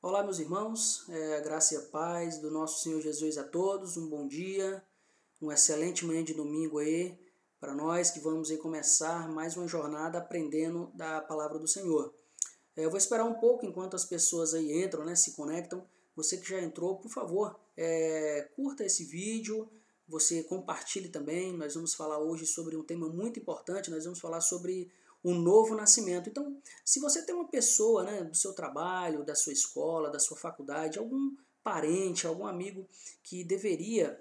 Olá, meus irmãos, a graça e a paz do nosso Senhor Jesus a todos, um bom dia, uma excelente manhã de domingo aí, para nós que vamos aí começar mais uma jornada aprendendo da palavra do Senhor. Eu vou esperar um pouco enquanto as pessoas aí entram, né, se conectam. Você que já entrou, por favor, curta esse vídeo, você compartilhe também. Nós vamos falar hoje sobre um tema muito importante, nós vamos falar sobre o novo nascimento. Então, se você tem uma pessoa, né, do seu trabalho, da sua escola, da sua faculdade, algum parente, algum amigo que deveria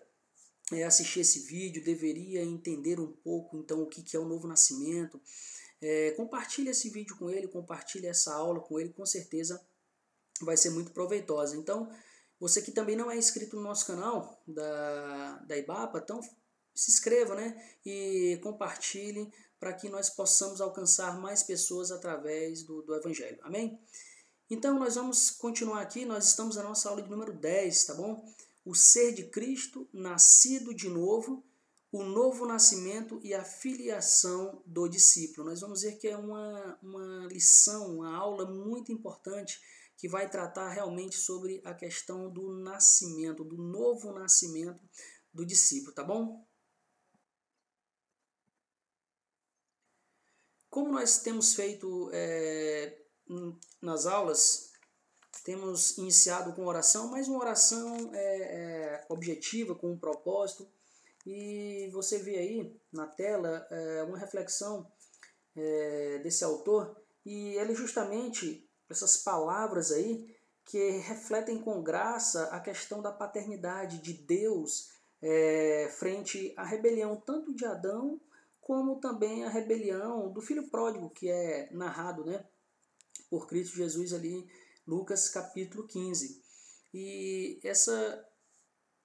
assistir esse vídeo, deveria entender um pouco então o que é o novo nascimento, compartilhe esse vídeo com ele, compartilhe essa aula com ele, com certeza vai ser muito proveitosa. Então, você que também não é inscrito no nosso canal da IBAPA, então se inscreva, né, e compartilhe para que nós possamos alcançar mais pessoas através do Evangelho. Amém? Então, nós vamos continuar aqui, nós estamos na nossa aula de número 10, tá bom? O ser de Cristo, nascido de novo, o novo nascimento e a filiação do discípulo. Nós vamos ver que é uma lição, uma aula muito importante que vai tratar realmente sobre a questão do nascimento, do novo nascimento do discípulo, tá bom? Como nós temos feito nas aulas, temos iniciado com oração, mas uma oração objetiva, com um propósito. E você vê aí na tela uma reflexão desse autor, e ele justamente, essas palavras aí, que refletem com graça a questão da paternidade de Deus frente à rebelião tanto de Adão, como também a rebelião do filho pródigo, que é narrado, né, por Cristo Jesus ali, Lucas capítulo 15. E essa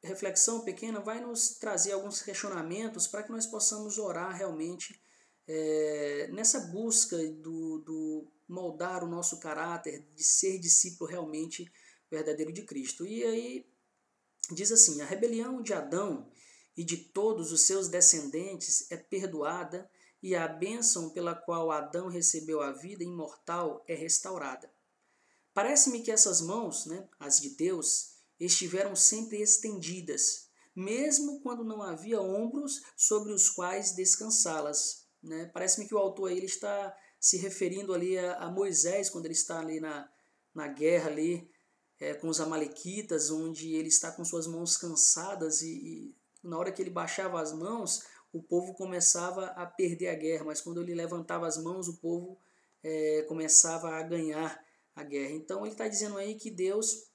reflexão pequena vai nos trazer alguns questionamentos para que nós possamos orar realmente nessa busca do moldar o nosso caráter, de ser discípulo realmente verdadeiro de Cristo. E aí diz assim: a rebelião de Adão e de todos os seus descendentes é perdoada, e a bênção pela qual Adão recebeu a vida imortal é restaurada. Parece-me que essas mãos, né, as de Deus, estiveram sempre estendidas, mesmo quando não havia ombros sobre os quais descansá-las. Né? Parece-me que o autor aí, ele está se referindo ali a Moisés, quando ele está ali na guerra ali, com os amalequitas, onde ele está com suas mãos cansadas e na hora que ele baixava as mãos, o povo começava a perder a guerra, mas quando ele levantava as mãos, o povo começava a ganhar a guerra. Então ele está dizendo aí que Deus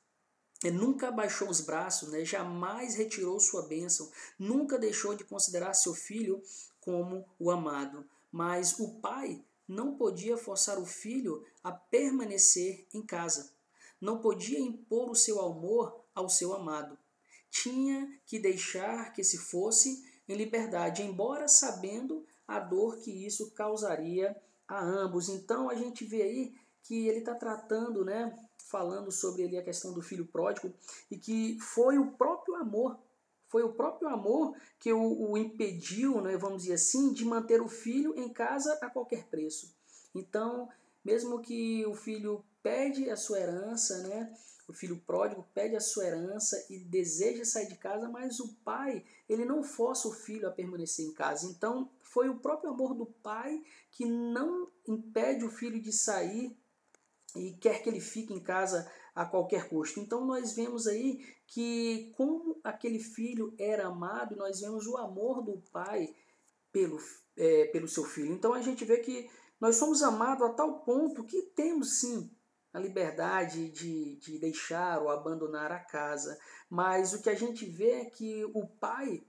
nunca abaixou os braços, né? Jamais retirou sua bênção, nunca deixou de considerar seu filho como o amado. Mas o pai não podia forçar o filho a permanecer em casa. Não podia impor o seu amor ao seu amado. Tinha que deixar que se fosse em liberdade, embora sabendo a dor que isso causaria a ambos. Então a gente vê aí que ele está tratando, né, falando sobre ali a questão do filho pródigo, e que foi o próprio amor que o impediu, né, vamos dizer assim, de manter o filho em casa a qualquer preço. Então, mesmo que o filho pede a sua herança, né, o filho pródigo pede a sua herança e deseja sair de casa, mas o pai, ele não força o filho a permanecer em casa. Então, foi o próprio amor do pai que não impede o filho de sair e quer que ele fique em casa a qualquer custo. Então nós vemos aí que como aquele filho era amado, nós vemos o amor do pai pelo seu filho. Então a gente vê que nós somos amados a tal ponto que temos sim a liberdade de deixar ou abandonar a casa. Mas o que a gente vê é que o pai,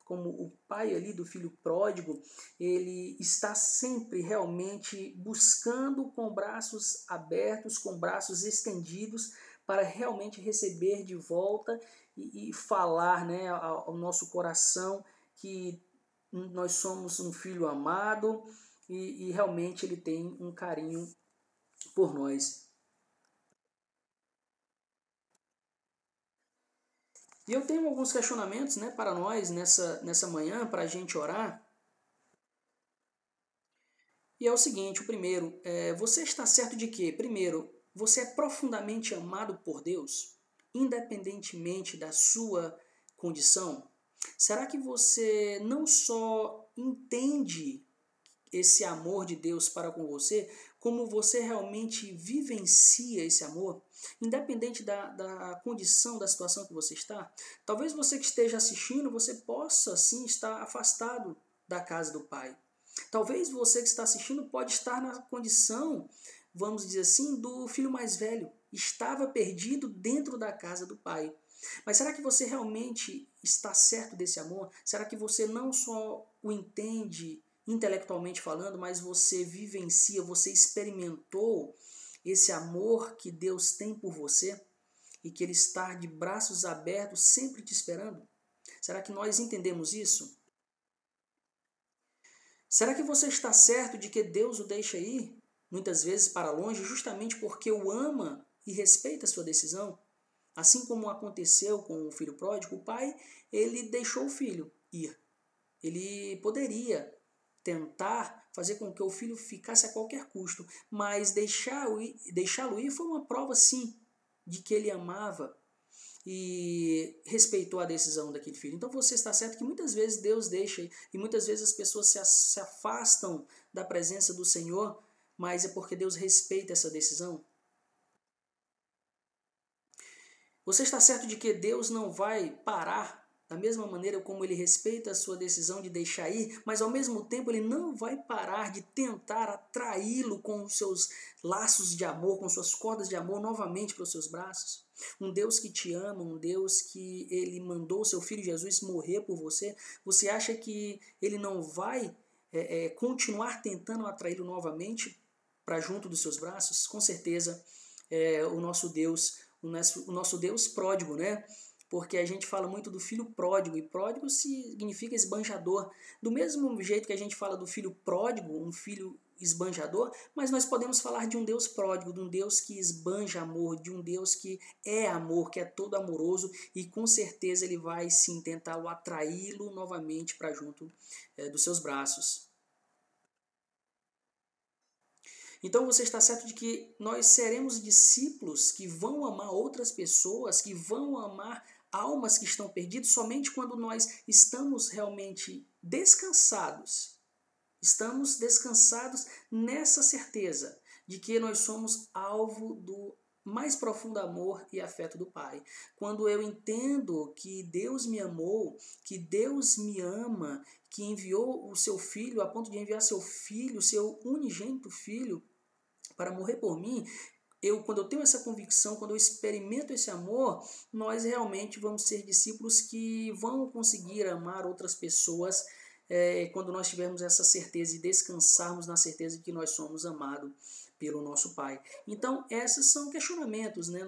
como o pai ali do filho pródigo, ele está sempre realmente buscando com braços abertos, com braços estendidos, para realmente receber de volta e falar, né, ao nosso coração que nós somos um filho amado e realmente ele tem um carinho por nós. E eu tenho alguns questionamentos, né, para nós nessa manhã, para a gente orar. E é o seguinte: o primeiro, você está certo de quê? Primeiro, você é profundamente amado por Deus, independentemente da sua condição? Será que você não só entende esse amor de Deus para com você, como você realmente vivencia esse amor, independente da condição, da situação que você está? Talvez você que esteja assistindo, você possa sim estar afastado da casa do Pai. Talvez você que está assistindo pode estar na condição, vamos dizer assim, do filho mais velho. Estava perdido dentro da casa do Pai. Mas será que você realmente está certo desse amor? Será que você não só o entende intelectualmente falando, mas você vivencia, você experimentou esse amor que Deus tem por você e que Ele está de braços abertos sempre te esperando? Será que nós entendemos isso? Será que você está certo de que Deus o deixa ir, muitas vezes para longe, justamente porque o ama e respeita a sua decisão? Assim como aconteceu com o filho pródigo, o pai, ele deixou o filho ir. Ele poderia tentar fazer com que o filho ficasse a qualquer custo, mas deixá-lo ir foi uma prova, sim, de que ele amava e respeitou a decisão daquele filho. Então você está certo que muitas vezes Deus deixa e muitas vezes as pessoas se afastam da presença do Senhor, mas é porque Deus respeita essa decisão. Você está certo de que Deus não vai parar da mesma maneira como Ele respeita a sua decisão de deixar ir, mas ao mesmo tempo Ele não vai parar de tentar atraí-lo com os seus laços de amor, com suas cordas de amor novamente para os seus braços? Um Deus que te ama, um Deus que Ele mandou o seu Filho Jesus morrer por você, você acha que Ele não vai continuar tentando atraí-lo novamente para junto dos seus braços? Com certeza, o nosso Deus pródigo, né? Porque a gente fala muito do filho pródigo, e pródigo significa esbanjador. Do mesmo jeito que a gente fala do filho pródigo, um filho esbanjador, mas nós podemos falar de um Deus pródigo, de um Deus que esbanja amor, de um Deus que é amor, que é todo amoroso, e com certeza Ele vai sim tentar atraí-lo novamente para junto dos seus braços. Então você está certo de que nós seremos discípulos que vão amar outras pessoas, que vão amar almas que estão perdidas, somente quando nós estamos realmente descansados. Estamos descansados nessa certeza de que nós somos alvo do mais profundo amor e afeto do Pai. Quando eu entendo que Deus me amou, que Deus me ama, que enviou o seu Filho, a ponto de enviar seu Filho, seu unigênito Filho, para morrer por mim, quando eu tenho essa convicção, quando eu experimento esse amor, nós realmente vamos ser discípulos que vão conseguir amar outras pessoas quando nós tivermos essa certeza e descansarmos na certeza de que nós somos amados pelo nosso Pai. Então, esses são questionamentos, né?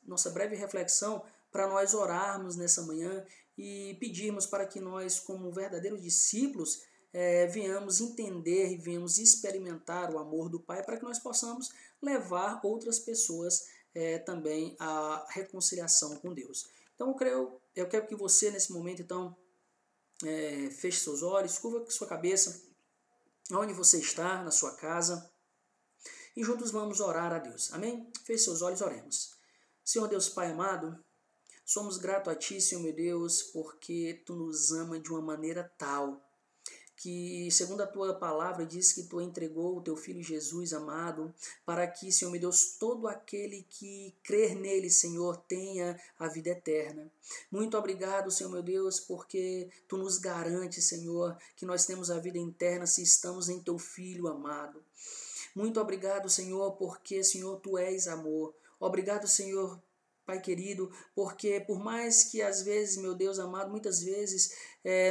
Nossa breve reflexão para nós orarmos nessa manhã e pedirmos para que nós, como verdadeiros discípulos, venhamos entender e venhamos experimentar o amor do Pai para que nós possamos levar outras pessoas também à reconciliação com Deus. Então eu quero que você nesse momento então feche seus olhos, curva sua cabeça, onde você está, na sua casa, e juntos vamos orar a Deus. Amém? Feche seus olhos, oremos. Senhor Deus Pai amado, somos gratos a Ti, Senhor meu Deus, porque Tu nos ama de uma maneira tal que, segundo a Tua palavra, diz que Tu entregou o Teu Filho Jesus amado, para que, Senhor meu Deus, todo aquele que crer nele, Senhor, tenha a vida eterna. Muito obrigado, Senhor meu Deus, porque Tu nos garante, Senhor, que nós temos a vida eterna se estamos em Teu Filho amado. Muito obrigado, Senhor, porque, Senhor, Tu és amor. Obrigado, Senhor, Pai querido, porque por mais que às vezes, meu Deus amado, muitas vezes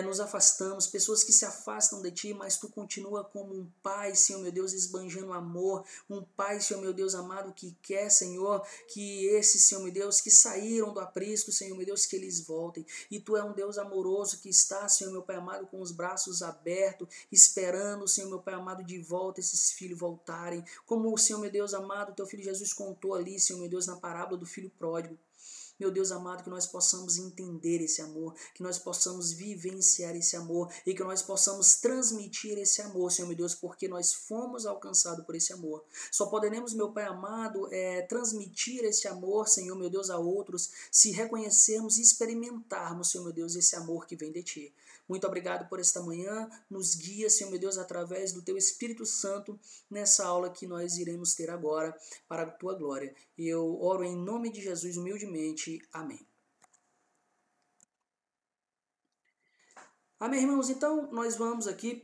nos afastamos, pessoas que se afastam de Ti, mas Tu continua como um Pai, Senhor meu Deus, esbanjando amor, um Pai, Senhor meu Deus amado, que quer, Senhor, que esses, Senhor meu Deus, que saíram do aprisco, Senhor meu Deus, que eles voltem. E Tu é um Deus amoroso que está, Senhor meu Pai amado, com os braços abertos, esperando, Senhor meu Pai amado, de volta esses filhos voltarem, como o Senhor meu Deus amado, Teu Filho Jesus contou ali, Senhor meu Deus, na parábola do filho pródigo. Meu Deus amado, que nós possamos entender esse amor, que nós possamos vivenciar esse amor e que nós possamos transmitir esse amor, Senhor meu Deus, porque nós fomos alcançados por esse amor. Só poderemos, meu Pai amado, transmitir esse amor, Senhor meu Deus, a outros, se reconhecermos e experimentarmos, Senhor meu Deus, esse amor que vem de Ti. Muito obrigado por esta manhã, nos guia, Senhor meu Deus, através do Teu Espírito Santo, nessa aula que nós iremos ter agora, para a Tua glória. E eu oro em nome de Jesus humildemente. Amém. Amém, irmãos? Então, nós vamos aqui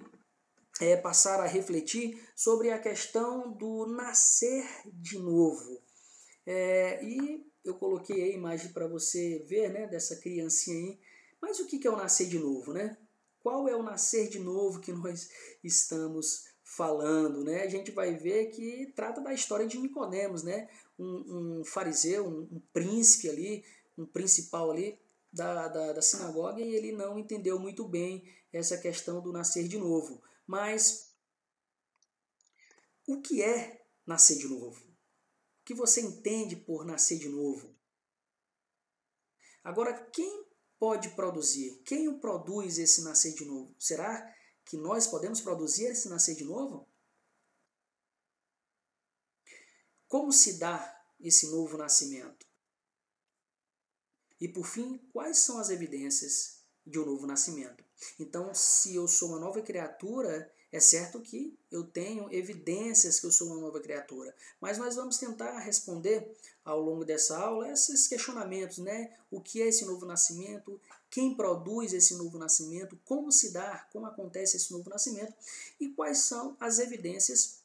passar a refletir sobre a questão do nascer de novo. E eu coloquei a imagem para você ver, né, dessa criancinha aí. Mas o que é o nascer de novo, né? Qual é o nascer de novo que nós estamos falando, né? A gente vai ver que trata da história de Nicodemos, né? Um fariseu, um príncipe ali, um principal ali da sinagoga, e ele não entendeu muito bem essa questão do nascer de novo. Mas o que é nascer de novo? O que você entende por nascer de novo? Agora, quem pode produzir? Quem o produz esse nascer de novo? Será que nós podemos produzir esse nascer de novo? Como se dá esse novo nascimento? E por fim, quais são as evidências de um novo nascimento? Então, se eu sou uma nova criatura, é certo que eu tenho evidências que eu sou uma nova criatura. Mas nós vamos tentar responder ao longo dessa aula esses questionamentos, né? O que é esse novo nascimento? Quem produz esse novo nascimento? Como se dá? Como acontece esse novo nascimento? E quais são as evidências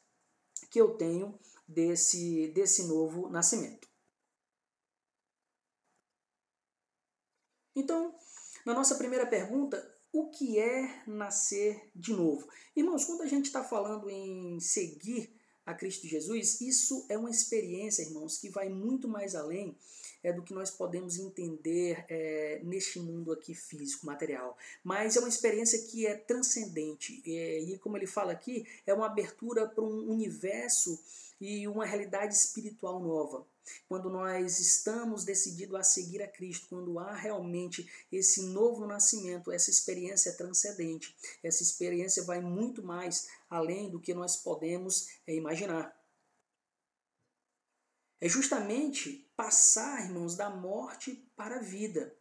que eu tenho desse novo nascimento? Então, na nossa primeira pergunta, o que é nascer de novo? Irmãos, quando a gente está falando em seguir a Cristo Jesus, isso é uma experiência, irmãos, que vai muito mais além do que nós podemos entender neste mundo aqui físico, material. Mas é uma experiência que é transcendente. E como ele fala aqui, é uma abertura para um universo e uma realidade espiritual nova. Quando nós estamos decididos a seguir a Cristo, quando há realmente esse novo nascimento, essa experiência transcendente, essa experiência vai muito mais além do que nós podemos imaginar. É justamente passar, irmãos, da morte para a vida.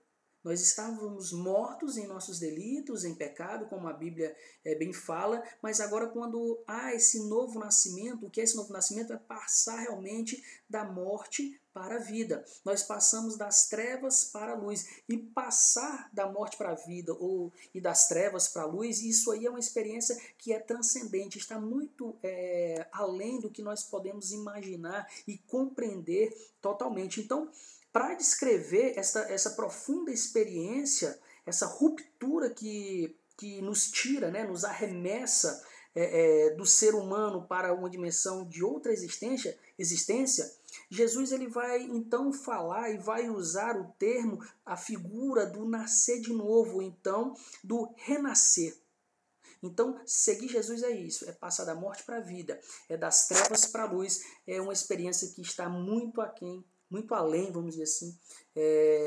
Nós estávamos mortos em nossos delitos, em pecado, como a Bíblia bem fala, mas agora quando há esse novo nascimento, o que é esse novo nascimento? É passar realmente da morte para a vida. Nós passamos das trevas para a luz. E passar da morte para a vida e das trevas para a luz, isso aí é uma experiência que é transcendente, está muito além do que nós podemos imaginar e compreender totalmente. Então, para descrever essa profunda experiência, essa ruptura que nos tira, né, nos arremessa do ser humano para uma dimensão de outra existência, Jesus ele vai então falar e vai usar o termo, a figura do nascer de novo, então do renascer. Então, seguir Jesus é isso, é passar da morte para a vida, é das trevas para a luz, é uma experiência que está muito aquém, muito além, vamos dizer assim,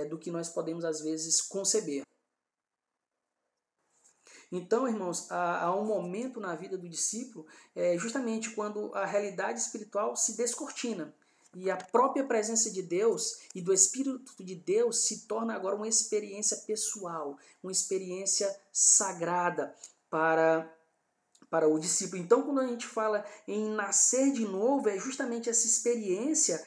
do que nós podemos às vezes conceber. Então, irmãos, há um momento na vida do discípulo, justamente quando a realidade espiritual se descortina e a própria presença de Deus e do Espírito de Deus se torna agora uma experiência pessoal, uma experiência sagrada para o discípulo. Então, quando a gente fala em nascer de novo, é justamente essa experiência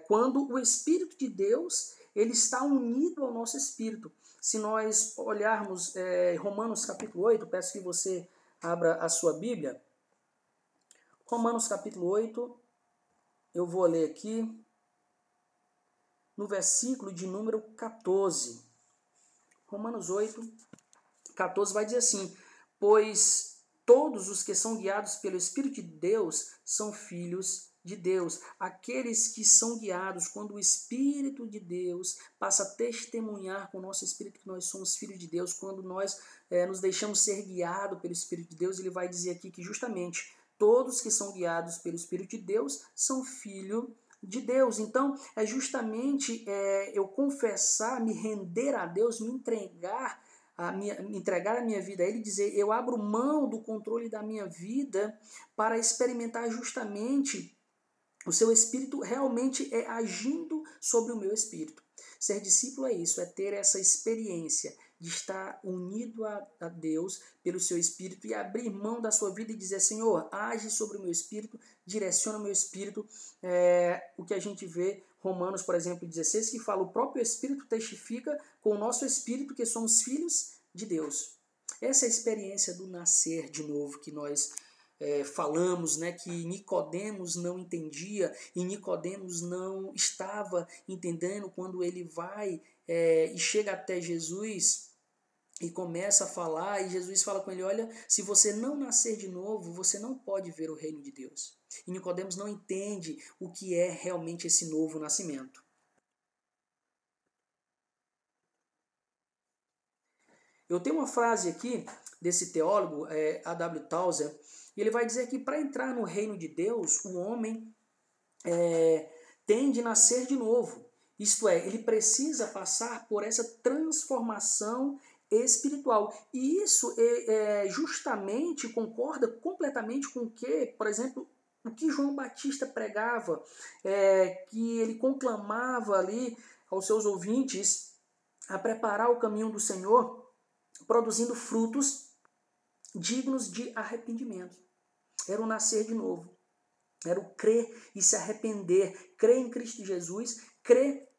quando o Espírito de Deus ele está unido ao nosso espírito. Se nós olharmos Romanos capítulo 8, peço que você abra a sua Bíblia. Romanos capítulo 8, eu vou ler aqui no versículo de número 14. Romanos 8, 14 vai dizer assim: pois todos os que são guiados pelo Espírito de Deus são filhos de Deus. Aqueles que são guiados, quando o Espírito de Deus passa a testemunhar com o nosso Espírito que nós somos filhos de Deus, quando nós nos deixamos ser guiados pelo Espírito de Deus, ele vai dizer aqui que justamente todos que são guiados pelo Espírito de Deus são filhos de Deus. Então, é justamente eu confessar, me render a Deus, me entregar a minha vida a Ele, dizer, eu abro mão do controle da minha vida para experimentar justamente o seu Espírito realmente agindo sobre o meu espírito. Ser discípulo é isso, é ter essa experiência de estar unido a Deus pelo seu Espírito e abrir mão da sua vida e dizer, Senhor, age sobre o meu espírito, direciona o meu espírito. O que a gente vê, Romanos, por exemplo, 16, que fala, o próprio Espírito testifica com o nosso espírito que somos filhos de Deus. Essa é a experiência do nascer de novo que nós falamos, né, que Nicodemos não entendia e Nicodemos não estava entendendo quando ele vai e chega até Jesus e começa a falar, e Jesus fala com ele, olha, se você não nascer de novo, você não pode ver o reino de Deus. E Nicodemos não entende o que é realmente esse novo nascimento. Eu tenho uma frase aqui desse teólogo, A.W. Tozer, e ele vai dizer que para entrar no reino de Deus, o homem tem de nascer de novo. Isto é, ele precisa passar por essa transformação espiritual. E isso justamente concorda completamente com o que, por exemplo, o que João Batista pregava, que ele conclamava ali aos seus ouvintes a preparar o caminho do Senhor, produzindo frutos dignos de arrependimento. Era o nascer de novo. Era o crer e se arrepender. Crer em Cristo Jesus, crer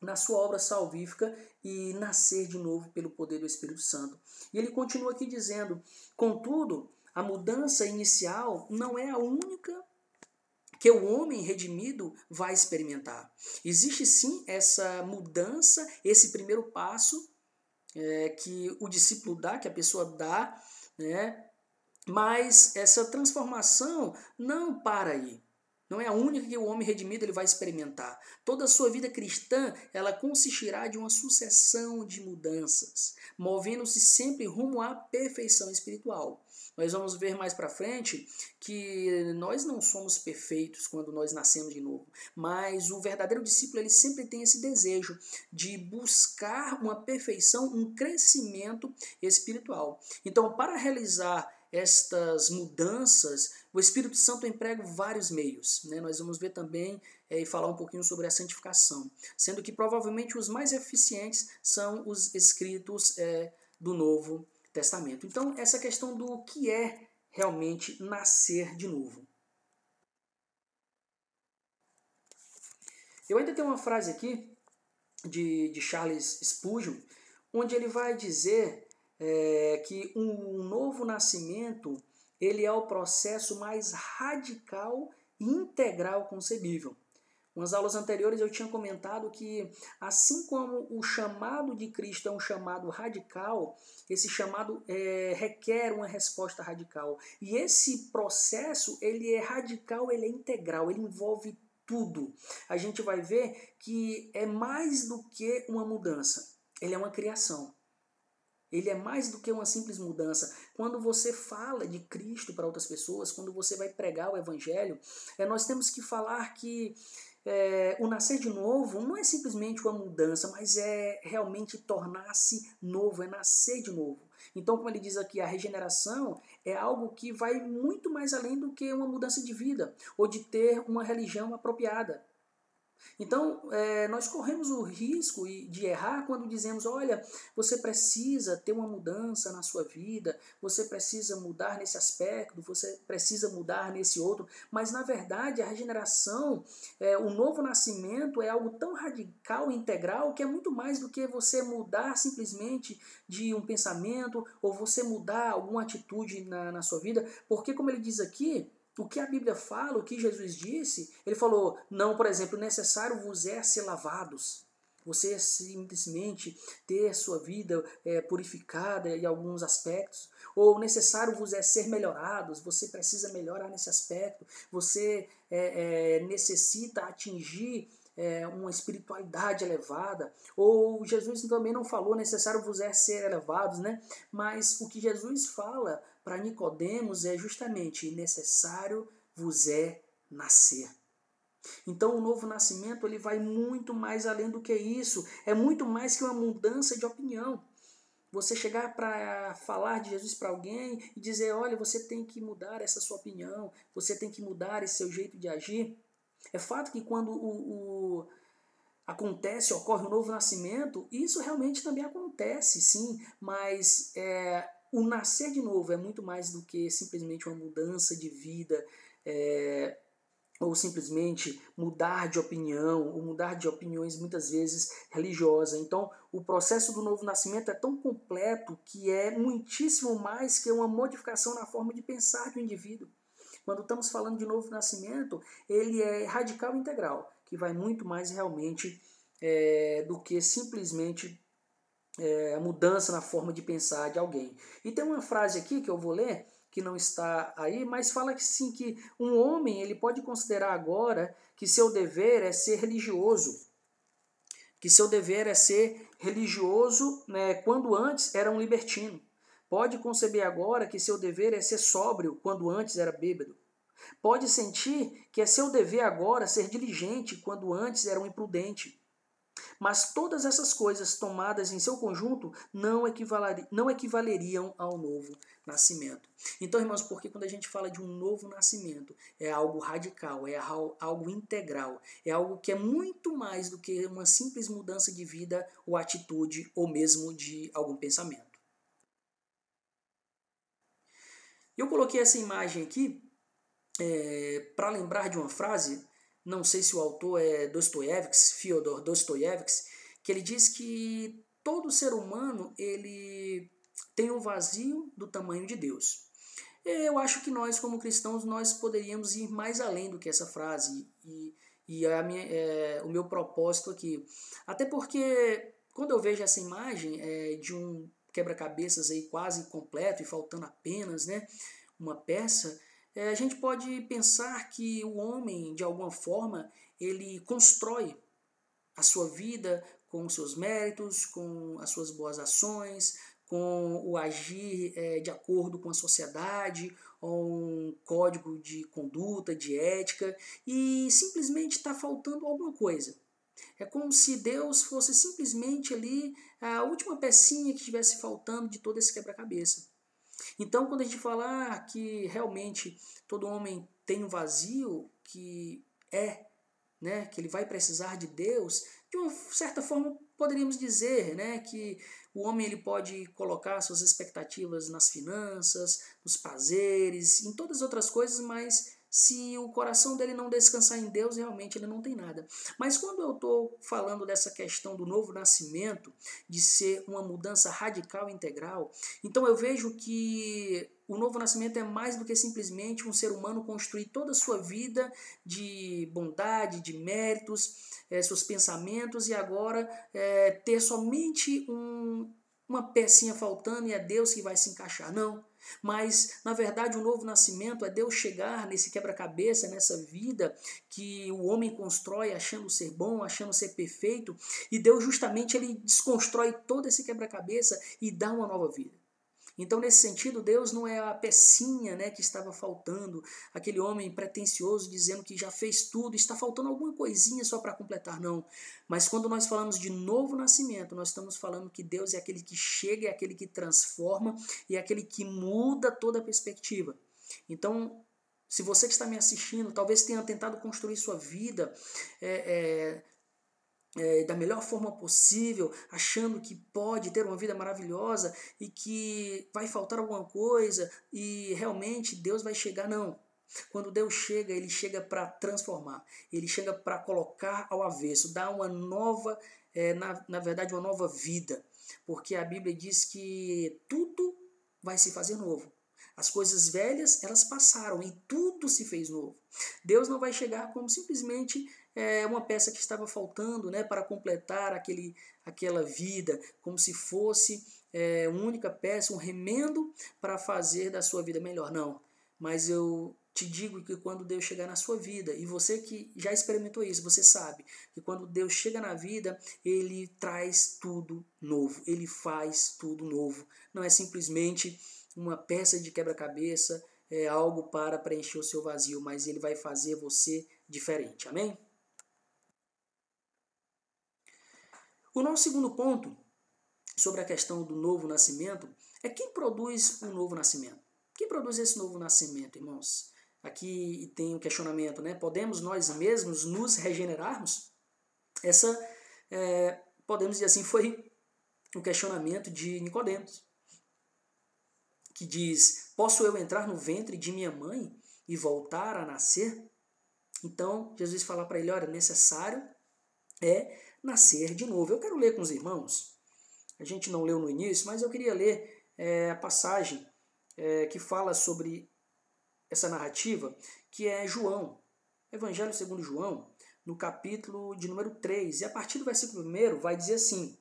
na sua obra salvífica e nascer de novo pelo poder do Espírito Santo. E ele continua aqui dizendo, contudo, a mudança inicial não é a única que o homem redimido vai experimentar. Existe sim essa mudança, esse primeiro passo que o discípulo dá, que a pessoa dá, né? Mas essa transformação não para aí. Não é a única que o homem redimido ele vai experimentar. Toda a sua vida cristã ela consistirá de uma sucessão de mudanças, movendo-se sempre rumo à perfeição espiritual. Nós vamos ver mais para frente que nós não somos perfeitos quando nós nascemos de novo, mas o verdadeiro discípulo ele sempre tem esse desejo de buscar uma perfeição, um crescimento espiritual. Então, para realizar estas mudanças, o Espírito Santo emprega vários meios. Né? Nós vamos ver também e falar um pouquinho sobre a santificação, sendo que provavelmente os mais eficientes são os escritos do Novo Testamento. Então, essa questão do que é realmente nascer de novo. Eu ainda tenho uma frase aqui de Charles Spurgeon, onde ele vai dizer que um novo nascimento ele é o processo mais radical e integral concebível. Nas aulas anteriores eu tinha comentado que assim como o chamado de Cristo é um chamado radical, esse chamado requer uma resposta radical. E esse processo ele é radical, ele é integral, ele envolve tudo. A gente vai ver que é mais do que uma mudança, ele é uma criação. Ele é mais do que uma simples mudança. Quando você fala de Cristo para outras pessoas, quando você vai pregar o Evangelho, nós temos que falar que o nascer de novo não é simplesmente uma mudança, mas é realmente tornar-se novo, é nascer de novo. Então, como ele diz aqui, a regeneração é algo que vai muito mais além do que uma mudança de vida ou de ter uma religião apropriada. Então, nós corremos o risco de errar quando dizemos, olha, você precisa ter uma mudança na sua vida, você precisa mudar nesse aspecto, você precisa mudar nesse outro, mas na verdade a regeneração, o novo nascimento é algo tão radical e integral que é muito mais do que você mudar simplesmente de um pensamento ou você mudar alguma atitude na sua vida, porque como ele diz aqui, o que a Bíblia fala, o que Jesus disse, ele falou, não, por exemplo, necessário vos é ser lavados. Você simplesmente ter sua vida purificada em alguns aspectos. Ou necessário vos é ser melhorados, você precisa melhorar nesse aspecto. Você necessita atingir uma espiritualidade elevada. Ou Jesus também não falou necessário vos é ser elevados, né? Mas o que Jesus fala para Nicodemos é justamente necessário vos é nascer. Então o novo nascimento ele vai muito mais além do que isso, é muito mais que uma mudança de opinião. Você chegar para falar de Jesus para alguém e dizer, olha, você tem que mudar essa sua opinião, você tem que mudar esse seu jeito de agir. É fato que quando ocorre o novo nascimento, isso realmente também acontece, sim, mas o nascer de novo é muito mais do que simplesmente uma mudança de vida, ou simplesmente mudar de opinião, ou mudar de opiniões muitas vezes religiosas. Então, o processo do novo nascimento é tão completo que é muitíssimo mais que uma modificação na forma de pensar do indivíduo. Quando estamos falando de novo nascimento, ele é radical e integral, que vai muito mais realmente do que simplesmente a mudança na forma de pensar de alguém. E tem uma frase aqui que eu vou ler, que não está aí, mas fala que sim, que um homem ele pode considerar agora que seu dever é ser religioso, que seu dever é ser religioso, né, quando antes era um libertino. Pode conceber agora que seu dever é ser sóbrio, quando antes era bêbado. Pode sentir que é seu dever agora ser diligente, quando antes era um imprudente. Mas todas essas coisas tomadas em seu conjunto não equivaleriam ao novo nascimento. Então, irmãos, porque quando a gente fala de um novo nascimento, é algo radical, é algo integral, é algo que é muito mais do que uma simples mudança de vida ou atitude ou mesmo de algum pensamento. Eu coloquei essa imagem aqui para lembrar de uma frase, não sei se o autor é Dostoiévski, Fyodor Dostoiévski, que ele diz que todo ser humano ele tem um vazio do tamanho de Deus. Eu acho que nós, como cristãos, nós poderíamos ir mais além do que essa frase e o meu propósito aqui. Até porque quando eu vejo essa imagem de um quebra-cabeças aí quase completo e faltando apenas, né, uma peça, a gente pode pensar que o homem, de alguma forma, ele constrói a sua vida com os seus méritos, com as suas boas ações, com o agir de acordo com a sociedade, um código de conduta, de ética, e simplesmente está faltando alguma coisa. É como se Deus fosse simplesmente ali a última pecinha que estivesse faltando de todo esse quebra-cabeça. Então, quando a gente fala que realmente todo homem tem um vazio, que ele vai precisar de Deus, de uma certa forma poderíamos dizer, né, que o homem ele pode colocar suas expectativas nas finanças, nos prazeres, em todas as outras coisas, mas se o coração dele não descansar em Deus, realmente ele não tem nada. Mas quando eu estou falando dessa questão do novo nascimento, de ser uma mudança radical e integral, então eu vejo que o novo nascimento é mais do que simplesmente um ser humano construir toda a sua vida de bondade, de méritos, seus pensamentos e agora ter somente uma pecinha faltando e é Deus que vai se encaixar. Não. Mas, na verdade, o novo nascimento é Deus chegar nesse quebra-cabeça, nessa vida que o homem constrói achando ser bom, achando ser perfeito, e Deus justamente ele desconstrói todo esse quebra-cabeça e dá uma nova vida. Então, nesse sentido, Deus não é a pecinha, né, que estava faltando, aquele homem pretensioso dizendo que já fez tudo, está faltando alguma coisinha só para completar, não. Mas quando nós falamos de novo nascimento, nós estamos falando que Deus é aquele que chega, é aquele que transforma e é aquele que muda toda a perspectiva. Então, se você que está me assistindo, talvez tenha tentado construir sua vida da melhor forma possível, achando que pode ter uma vida maravilhosa e que vai faltar alguma coisa e realmente Deus vai chegar, não. Quando Deus chega, Ele chega para transformar, Ele chega para colocar ao avesso, dar uma nova, na verdade uma nova vida, porque a Bíblia diz que tudo vai se fazer novo. As coisas velhas, elas passaram e tudo se fez novo. Deus não vai chegar como simplesmente uma peça que estava faltando, né, para completar aquela vida, como se fosse uma única peça, um remendo para fazer da sua vida melhor. Não, mas eu te digo que quando Deus chegar na sua vida, e você que já experimentou isso, você sabe que quando Deus chega na vida, Ele traz tudo novo, Ele faz tudo novo. Não é simplesmente uma peça de quebra-cabeça, algo para preencher o seu vazio, mas Ele vai fazer você diferente. Amém? O nosso segundo ponto sobre a questão do novo nascimento é quem produz o novo nascimento. Quem produz esse novo nascimento, irmãos? Aqui tem um questionamento, né? Podemos nós mesmos nos regenerarmos? Podemos dizer assim, foi o questionamento de Nicodemos, que diz: posso eu entrar no ventre de minha mãe e voltar a nascer? Então, Jesus fala para ele: olha, necessário é nascer de novo. Eu quero ler com os irmãos. A gente não leu no início, mas eu queria ler a passagem que fala sobre essa narrativa, que é João, Evangelho segundo João, no capítulo de número 3. E a partir do versículo 1 vai dizer assim: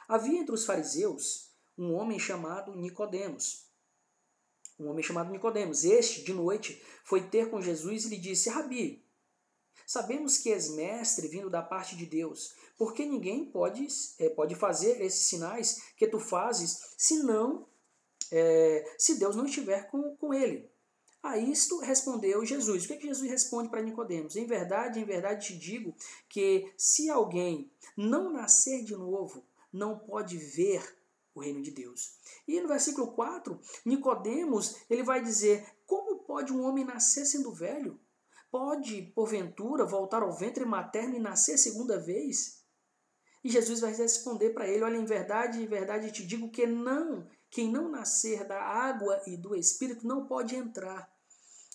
havia entre os fariseus um homem chamado Nicodemos. Este, de noite, foi ter com Jesus e lhe disse: Rabi, sabemos que és mestre vindo da parte de Deus, porque ninguém pode fazer esses sinais que tu fazes, se Deus não estiver com ele. A isto respondeu Jesus. O que Jesus responde para Nicodemos? Em verdade te digo que se alguém não nascer de novo, não pode ver o reino de Deus. E no versículo 4, Nicodemos, ele vai dizer: como pode um homem nascer sendo velho? Pode, porventura, voltar ao ventre materno e nascer segunda vez? E Jesus vai responder para ele: olha, em verdade te digo que quem não nascer da água e do Espírito não pode entrar.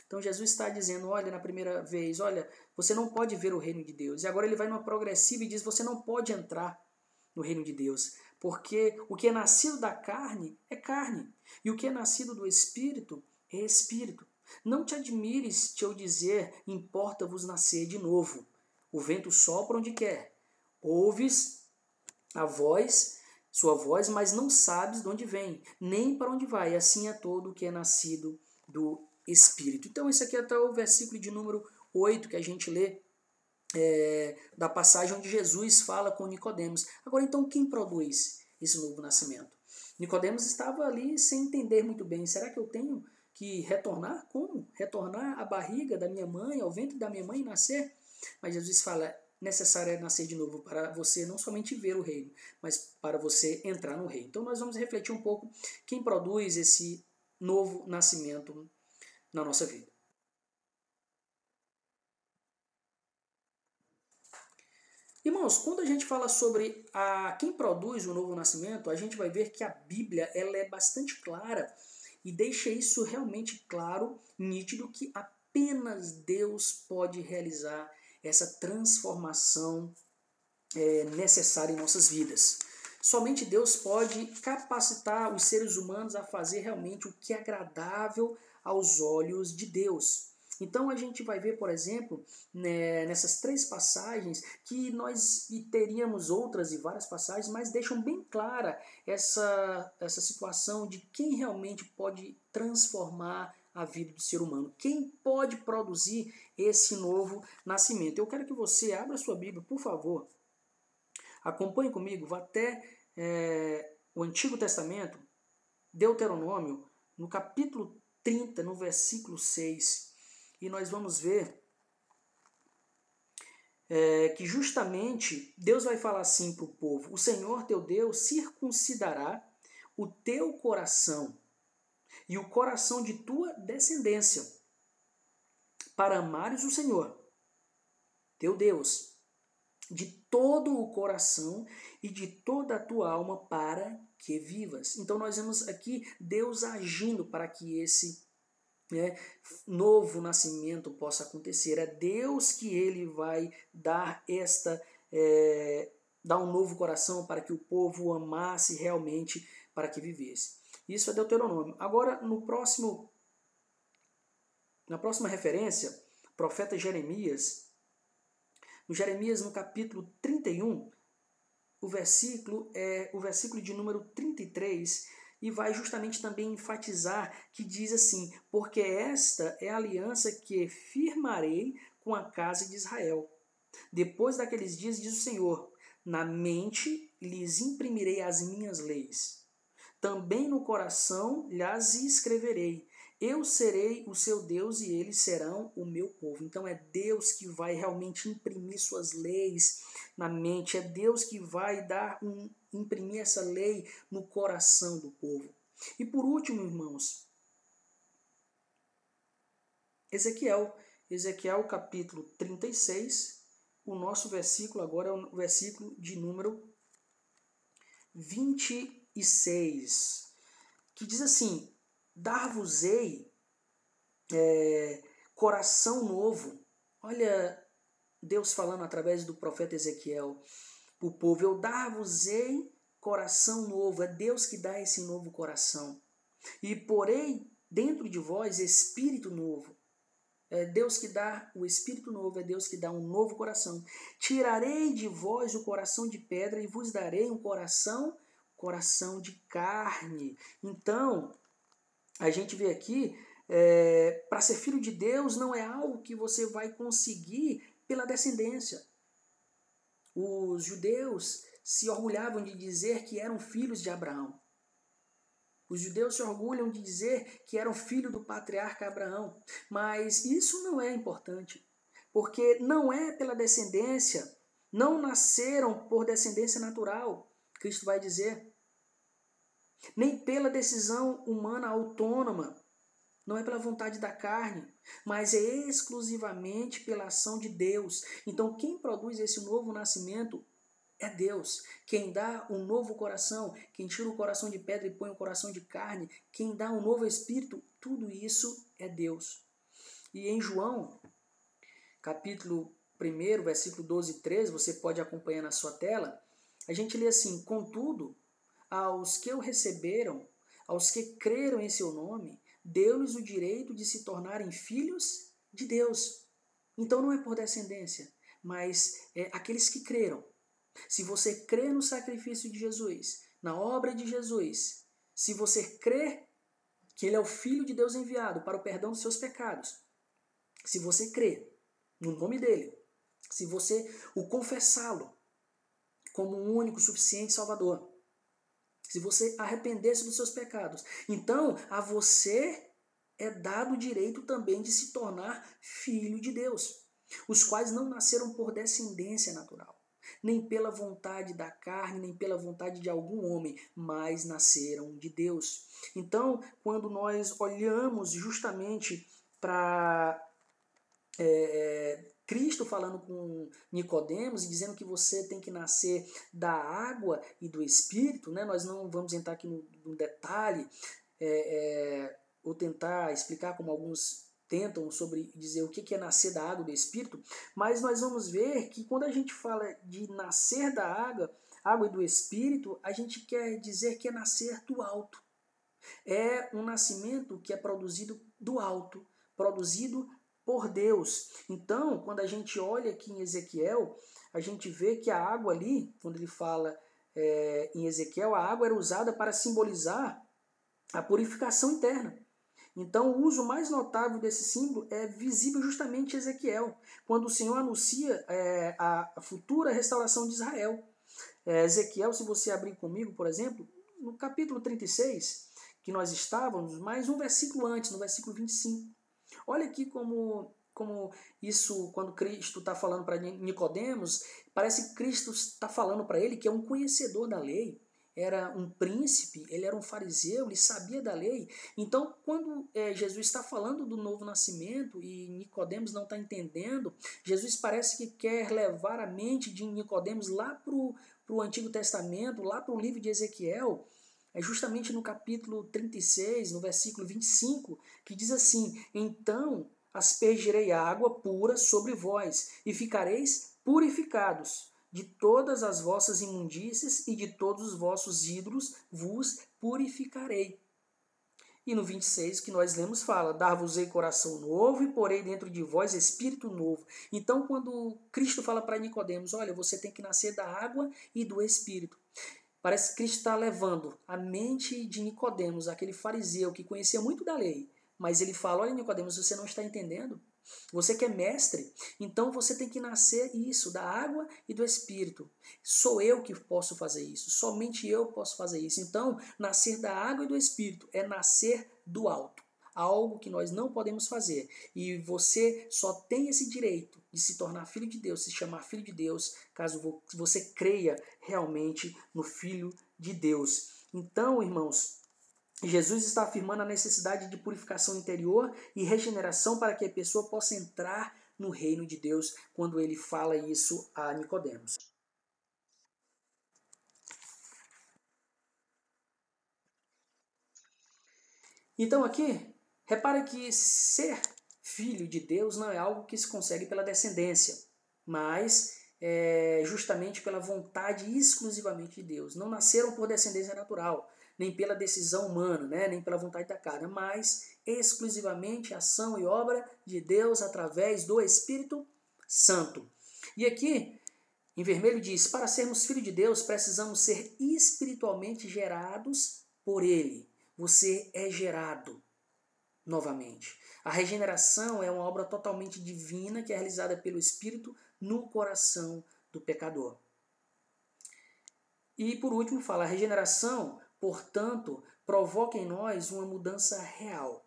Então Jesus está dizendo: olha, na primeira vez, olha, você não pode ver o reino de Deus. E agora ele vai numa progressiva e diz: você não pode entrar no reino de Deus. Porque o que é nascido da carne é carne, e o que é nascido do Espírito é Espírito. Não te admires de eu dizer: importa-vos nascer de novo. O vento sopra onde quer. Ouves sua voz, mas não sabes de onde vem, nem para onde vai. Assim é todo o que é nascido do Espírito. Então, esse aqui é até o versículo de número 8 que a gente lê da passagem onde Jesus fala com Nicodemos. Agora, então, quem produz esse novo nascimento? Nicodemos estava ali sem entender muito bem. Será que eu tenho que retornar? Como? Retornar à barriga da minha mãe, ao ventre da minha mãe e nascer? Mas Jesus fala: necessário é nascer de novo para você não somente ver o reino, mas para você entrar no reino. Então nós vamos refletir um pouco quem produz esse novo nascimento na nossa vida. Irmãos, quando a gente fala sobre quem produz o novo nascimento, a gente vai ver que a Bíblia ela é bastante clara e deixa isso realmente claro, nítido, que apenas Deus pode realizar essa transformação necessária em nossas vidas. Somente Deus pode capacitar os seres humanos a fazer realmente o que é agradável aos olhos de Deus. Então a gente vai ver, por exemplo, nessas 3 passagens, que nós teríamos outras e várias passagens, mas deixam bem clara essa situação de quem realmente pode transformar a vida do ser humano. Quem pode produzir esse novo nascimento? Eu quero que você abra sua Bíblia, por favor. Acompanhe comigo, vá até o Antigo Testamento, Deuteronômio, no capítulo 30, no versículo 6. E nós vamos ver que justamente Deus vai falar assim para o povo: o Senhor teu Deus circuncidará o teu coração e o coração de tua descendência, para amares o Senhor teu Deus de todo o coração e de toda a tua alma, para que vivas. Então nós vemos aqui Deus agindo para que esse novo nascimento possa acontecer. É Deus que ele vai dar dar um novo coração para que o povo amasse realmente, para que vivesse. Isso é Deuteronômio. Agora, na próxima referência, profeta Jeremias, no capítulo 31, o versículo é o versículo de número 33, e vai justamente também enfatizar, que diz assim: porque esta é a aliança que firmarei com a casa de Israel. Depois daqueles dias, diz o Senhor, na mente lhes imprimirei as minhas leis. Também no coração lhes escreverei, Eu serei o seu Deus e eles serão o meu povo. Então é Deus que vai realmente imprimir suas leis na mente, é Deus que vai imprimir essa lei no coração do povo. E por último, irmãos, Ezequiel capítulo 36, o nosso versículo agora é o versículo de número 26, que diz assim: dar-vos-ei coração novo. Olha Deus falando através do profeta Ezequiel para o povo: eu dar-vos-ei coração novo. É Deus que dá esse novo coração. E porei dentro de vós espírito novo. É Deus que dá o espírito novo, é Deus que dá um novo coração. Tirarei de vós o coração de pedra e vos darei um coração de carne. Então, a gente vê aqui, para ser filho de Deus não é algo que você vai conseguir pela descendência. Os judeus se orgulhavam de dizer que eram filhos de Abraão. Os judeus se orgulham de dizer que eram filho do patriarca Abraão. Mas isso não é importante, porque não é pela descendência, não nasceram por descendência natural, Cristo vai dizer. Nem pela decisão humana autônoma, não é pela vontade da carne, mas é exclusivamente pela ação de Deus. Então quem produz esse novo nascimento é Deus. Quem dá um novo coração, quem tira o coração de pedra e põe o coração de carne, quem dá um novo espírito, tudo isso é Deus. E em João, capítulo 1, versículo 12 e 13, você pode acompanhar na sua tela, a gente lê assim: contudo, aos que o receberam, aos que creram em seu nome, deu-lhes o direito de se tornarem filhos de Deus. Então não é por descendência, mas é aqueles que creram. Se você crê no sacrifício de Jesus, na obra de Jesus, se você crê que Ele é o Filho de Deus enviado para o perdão dos seus pecados, se você crê no nome dEle, se você o confessá-lo como um único, suficiente Salvador, se você arrepender-se dos seus pecados, então a você é dado o direito também de se tornar filho de Deus, os quais não nasceram por descendência natural, nem pela vontade da carne, nem pela vontade de algum homem, mas nasceram de Deus. Então, quando nós olhamos justamente para Cristo falando com Nicodemos e dizendo que você tem que nascer da água e do Espírito, né? Nós não vamos entrar aqui no detalhe, ou tentar explicar como alguns tentam sobre dizer o que é nascer da água e do Espírito, mas nós vamos ver que quando a gente fala de nascer da água e do Espírito, a gente quer dizer que é nascer do alto. É um nascimento que é produzido do alto, produzido por Deus. Então, quando a gente olha aqui em Ezequiel, a gente vê que a água ali, quando ele fala em Ezequiel, a água era usada para simbolizar a purificação interna. Então, o uso mais notável desse símbolo é visível justamente em Ezequiel, quando o Senhor anuncia a futura restauração de Israel. Ezequiel, se você abrir comigo, por exemplo, no capítulo 36, que nós estávamos, mais um versículo antes, no versículo 25. Olha aqui como isso, quando Cristo está falando para Nicodemos, parece que Cristo está falando para ele que é um conhecedor da lei, era um príncipe, ele era um fariseu, ele sabia da lei. Então, quando Jesus está falando do novo nascimento e Nicodemos não está entendendo, Jesus parece que quer levar a mente de Nicodemos lá para o Antigo Testamento, lá para o livro de Ezequiel, justamente no capítulo 36, no versículo 25, que diz assim: então aspergirei água pura sobre vós, e ficareis purificados. De todas as vossas imundícies e de todos os vossos ídolos vos purificarei. E no 26 que nós lemos fala: dar-vos-ei coração novo e porei dentro de vós espírito novo. Então quando Cristo fala para Nicodemos: olha, você tem que nascer da água e do espírito. Parece que Cristo está levando a mente de Nicodemos, aquele fariseu que conhecia muito da lei, mas ele fala: olha, Nicodemos, você não está entendendo? Você que é mestre, então você tem que nascer isso, da água e do Espírito. Sou eu que posso fazer isso, somente eu posso fazer isso. Então, nascer da água e do Espírito é nascer do alto. algo que nós não podemos fazer. E você só tem esse direito de se tornar filho de Deus, se chamar filho de Deus, caso você creia realmente no Filho de Deus. Então, irmãos, Jesus está afirmando a necessidade de purificação interior e regeneração para que a pessoa possa entrar no reino de Deus, quando ele fala isso a Nicodemos. Então aqui, repara que ser filho de Deus não é algo que se consegue pela descendência, mas justamente pela vontade exclusivamente de Deus. Não nasceram por descendência natural, nem pela decisão humana, né, nem pela vontade da carne, mas exclusivamente ação e obra de Deus através do Espírito Santo. E aqui, em vermelho diz, para sermos filhos de Deus, precisamos ser espiritualmente gerados por Ele. Você é gerado novamente. A regeneração é uma obra totalmente divina que é realizada pelo Espírito no coração do pecador. E por último fala, a regeneração, portanto, provoca em nós uma mudança real.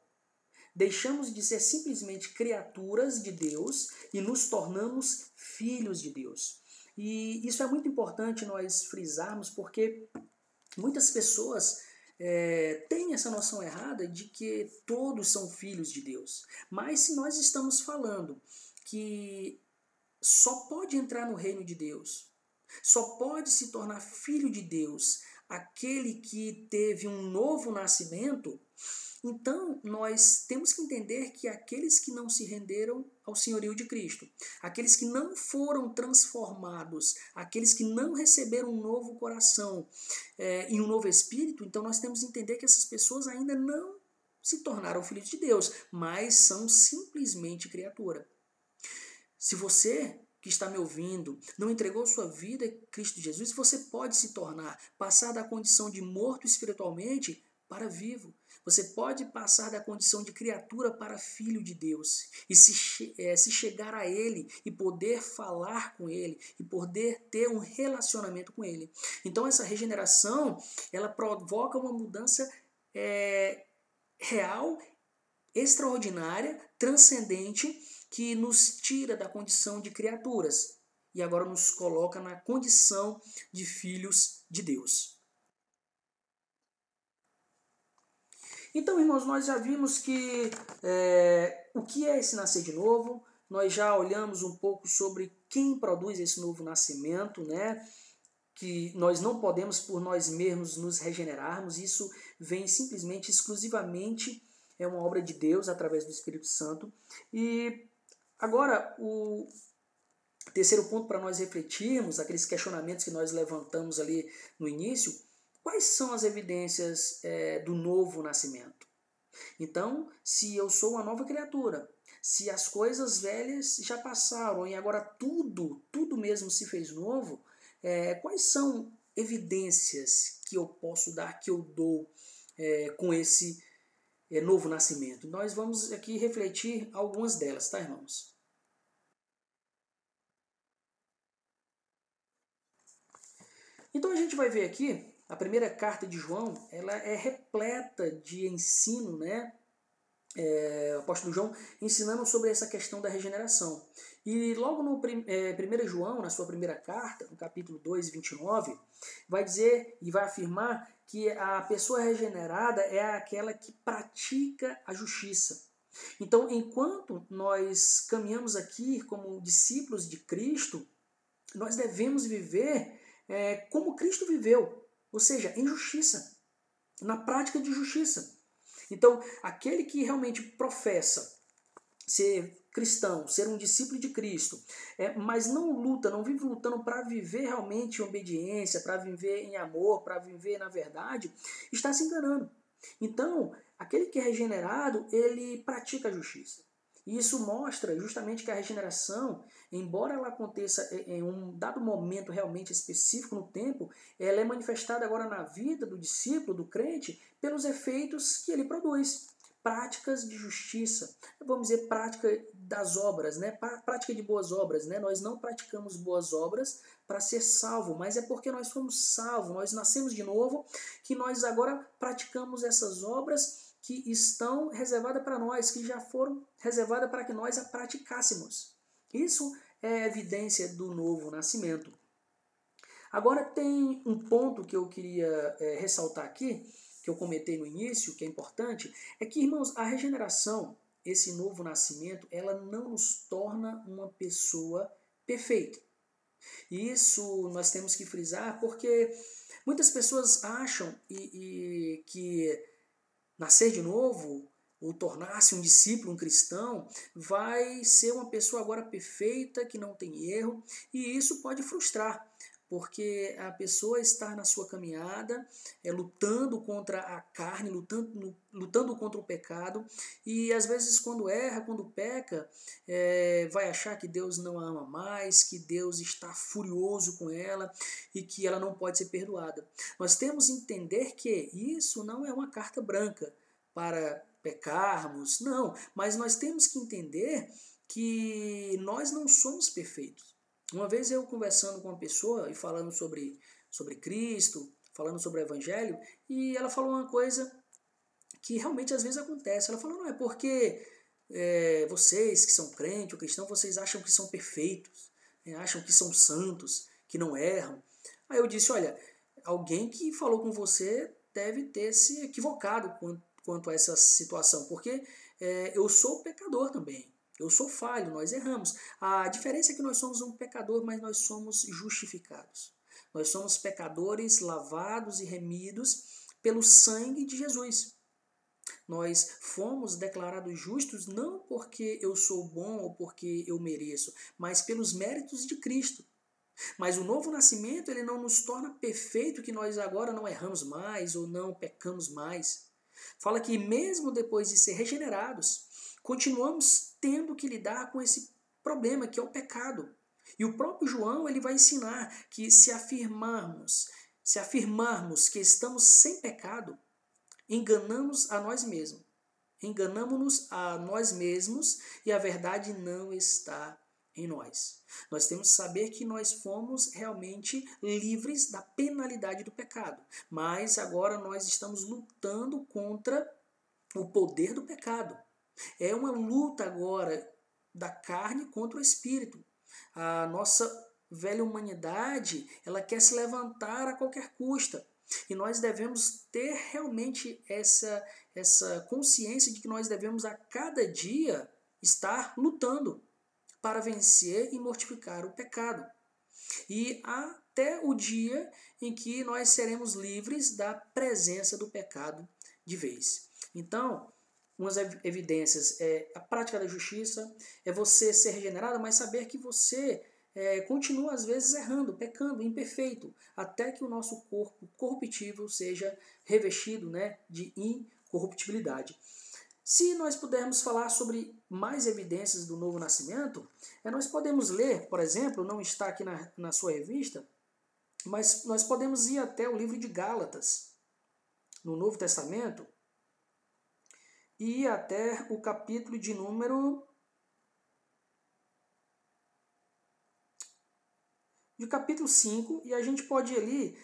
Deixamos de ser simplesmente criaturas de Deus e nos tornamos filhos de Deus. E isso é muito importante nós frisarmos, porque muitas pessoas têm essa noção errada de que todos são filhos de Deus. Mas se nós estamos falando que só pode entrar no reino de Deus, só pode se tornar filho de Deus aquele que teve um novo nascimento, então nós temos que entender que aqueles que não se renderam ao senhorio de Cristo, aqueles que não foram transformados, aqueles que não receberam um novo coração e um novo espírito, então nós temos que entender que essas pessoas ainda não se tornaram filhos de Deus, mas são simplesmente criatura. Se você que está me ouvindo não entregou sua vida a Cristo Jesus, você pode se tornar, passar da condição de morto espiritualmente para vivo. Você pode passar da condição de criatura para filho de Deus e se chegar a Ele e poder falar com Ele e poder ter um relacionamento com Ele. Então essa regeneração, ela provoca uma mudança real, extraordinária, transcendente, que nos tira da condição de criaturas e agora nos coloca na condição de filhos de Deus. Então, irmãos, nós já vimos que o que é esse nascer de novo, nós já olhamos um pouco sobre quem produz esse novo nascimento, né? Que nós não podemos por nós mesmos nos regenerarmos, isso vem simplesmente, exclusivamente, é uma obra de Deus através do Espírito Santo. E agora, o terceiro ponto para nós refletirmos, aqueles questionamentos que nós levantamos ali no início, quais são as evidências do novo nascimento? Então, se eu sou uma nova criatura, se as coisas velhas já passaram e agora tudo mesmo se fez novo, quais são evidências que eu posso dar, que eu dou com esse novo nascimento? Nós vamos aqui refletir algumas delas, tá, irmãos? Então a gente vai ver aqui, a primeira carta de João, ela é repleta de ensino, né? O apóstolo João ensinando sobre essa questão da regeneração. E logo no 1 João, na sua primeira carta, no capítulo 2, 29, vai dizer e vai afirmar que a pessoa regenerada é aquela que pratica a justiça. Então, enquanto nós caminhamos aqui como discípulos de Cristo, nós devemos viver como Cristo viveu, ou seja, em justiça, na prática de justiça. Então, aquele que realmente professa ser cristão, ser um discípulo de Cristo, mas não luta, não vive lutando para viver realmente em obediência, para viver em amor, para viver na verdade, está se enganando. Então, aquele que é regenerado, ele pratica a justiça. E isso mostra justamente que a regeneração, embora ela aconteça em um dado momento realmente específico no tempo, ela é manifestada agora na vida do discípulo, do crente, pelos efeitos que ele produz. Práticas de justiça, vamos dizer prática das obras, né? Prática de boas obras, né? Nós não praticamos boas obras para ser salvo, mas é porque nós fomos salvos, nós nascemos de novo, que nós agora praticamos essas obras que estão reservadas para nós, que já foram reservadas para que nós a praticássemos. Isso é evidência do novo nascimento. Agora tem um ponto que eu queria ressaltar aqui, que eu comentei no início, que é importante, é que, irmãos, a regeneração, esse novo nascimento, ela não nos torna uma pessoa perfeita. E isso nós temos que frisar porque muitas pessoas acham que nascer de novo, ou tornar-se um discípulo, um cristão, vai ser uma pessoa agora perfeita, que não tem erro, e isso pode frustrar, porque a pessoa está na sua caminhada, lutando contra a carne, lutando contra o pecado, e às vezes quando erra, quando peca, vai achar que Deus não a ama mais, que Deus está furioso com ela e que ela não pode ser perdoada. Nós temos que entender que isso não é uma carta branca para pecarmos, não, mas nós temos que entender que nós não somos perfeitos. Uma vez eu conversando com uma pessoa e falando sobre Cristo, falando sobre o Evangelho, e ela falou uma coisa que realmente às vezes acontece. Ela falou, não, é porque vocês que são crentes ou cristãos, vocês acham que são perfeitos, né? Acham que são santos, que não erram. Aí eu disse, olha, alguém que falou com você deve ter se equivocado quanto a essa situação, porque eu sou pecador também. Eu sou falho, nós erramos. A diferença é que nós somos um pecador, mas nós somos justificados. Nós somos pecadores lavados e remidos pelo sangue de Jesus. Nós fomos declarados justos não porque eu sou bom ou porque eu mereço, mas pelos méritos de Cristo. Mas o novo nascimento ele não nos torna perfeito que nós agora não erramos mais ou não pecamos mais. Fala que mesmo depois de ser regenerados, continuamos tendo que lidar com esse problema que é o pecado. E o próprio João ele vai ensinar que se afirmarmos que estamos sem pecado, enganamos a nós mesmos. Enganamos-nos a nós mesmos e a verdade não está em nós. Nós temos que saber que nós fomos realmente livres da penalidade do pecado, mas agora nós estamos lutando contra o poder do pecado. É uma luta agora da carne contra o espírito. A nossa velha humanidade, ela quer se levantar a qualquer custo. E nós devemos ter realmente essa consciência de que nós devemos a cada dia estar lutando para vencer e mortificar o pecado. E até o dia em que nós seremos livres da presença do pecado de vez. Então, umas evidências é a prática da justiça, é você ser regenerado, mas saber que você continua às vezes errando, pecando, imperfeito, até que o nosso corpo corruptível seja revestido, né, de incorruptibilidade. Se nós pudermos falar sobre mais evidências do novo nascimento, nós podemos ler, por exemplo, não está aqui na sua revista, mas nós podemos ir até o livro de Gálatas, no Novo Testamento, e ir até o capítulo de número... de capítulo 5, e a gente pode ir ali,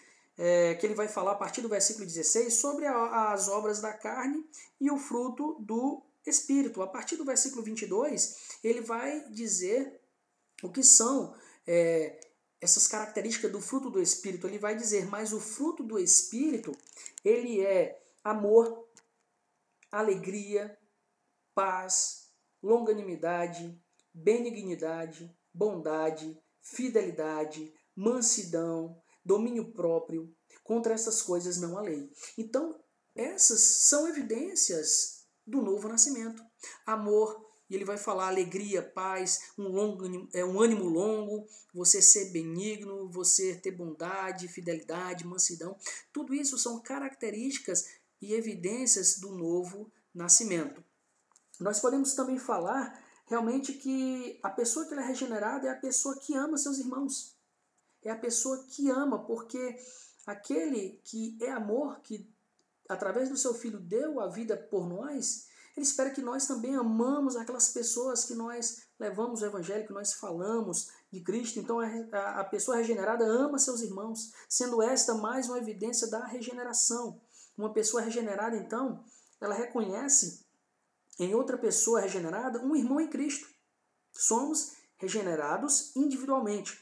que ele vai falar a partir do versículo 16, sobre as obras da carne e o fruto do Espírito. A partir do versículo 22, ele vai dizer o que são essas características do fruto do Espírito. Ele vai dizer, mas o fruto do Espírito, ele é amor, alegria, paz, longanimidade, benignidade, bondade, fidelidade, mansidão, domínio próprio. Contra essas coisas não há lei. Então, essas são evidências do novo nascimento. Amor, e ele vai falar alegria, paz, um ânimo longo, você ser benigno, você ter bondade, fidelidade, mansidão. Tudo isso são características e evidências do novo nascimento. Nós podemos também falar realmente que a pessoa que é regenerada é a pessoa que ama seus irmãos. É a pessoa que ama, porque aquele que é amor, que através do seu Filho deu a vida por nós, ele espera que nós também amamos aquelas pessoas que nós levamos o Evangelho, que nós falamos de Cristo. Então a pessoa regenerada ama seus irmãos, sendo esta mais uma evidência da regeneração. Uma pessoa regenerada, então, ela reconhece em outra pessoa regenerada um irmão em Cristo. Somos regenerados individualmente,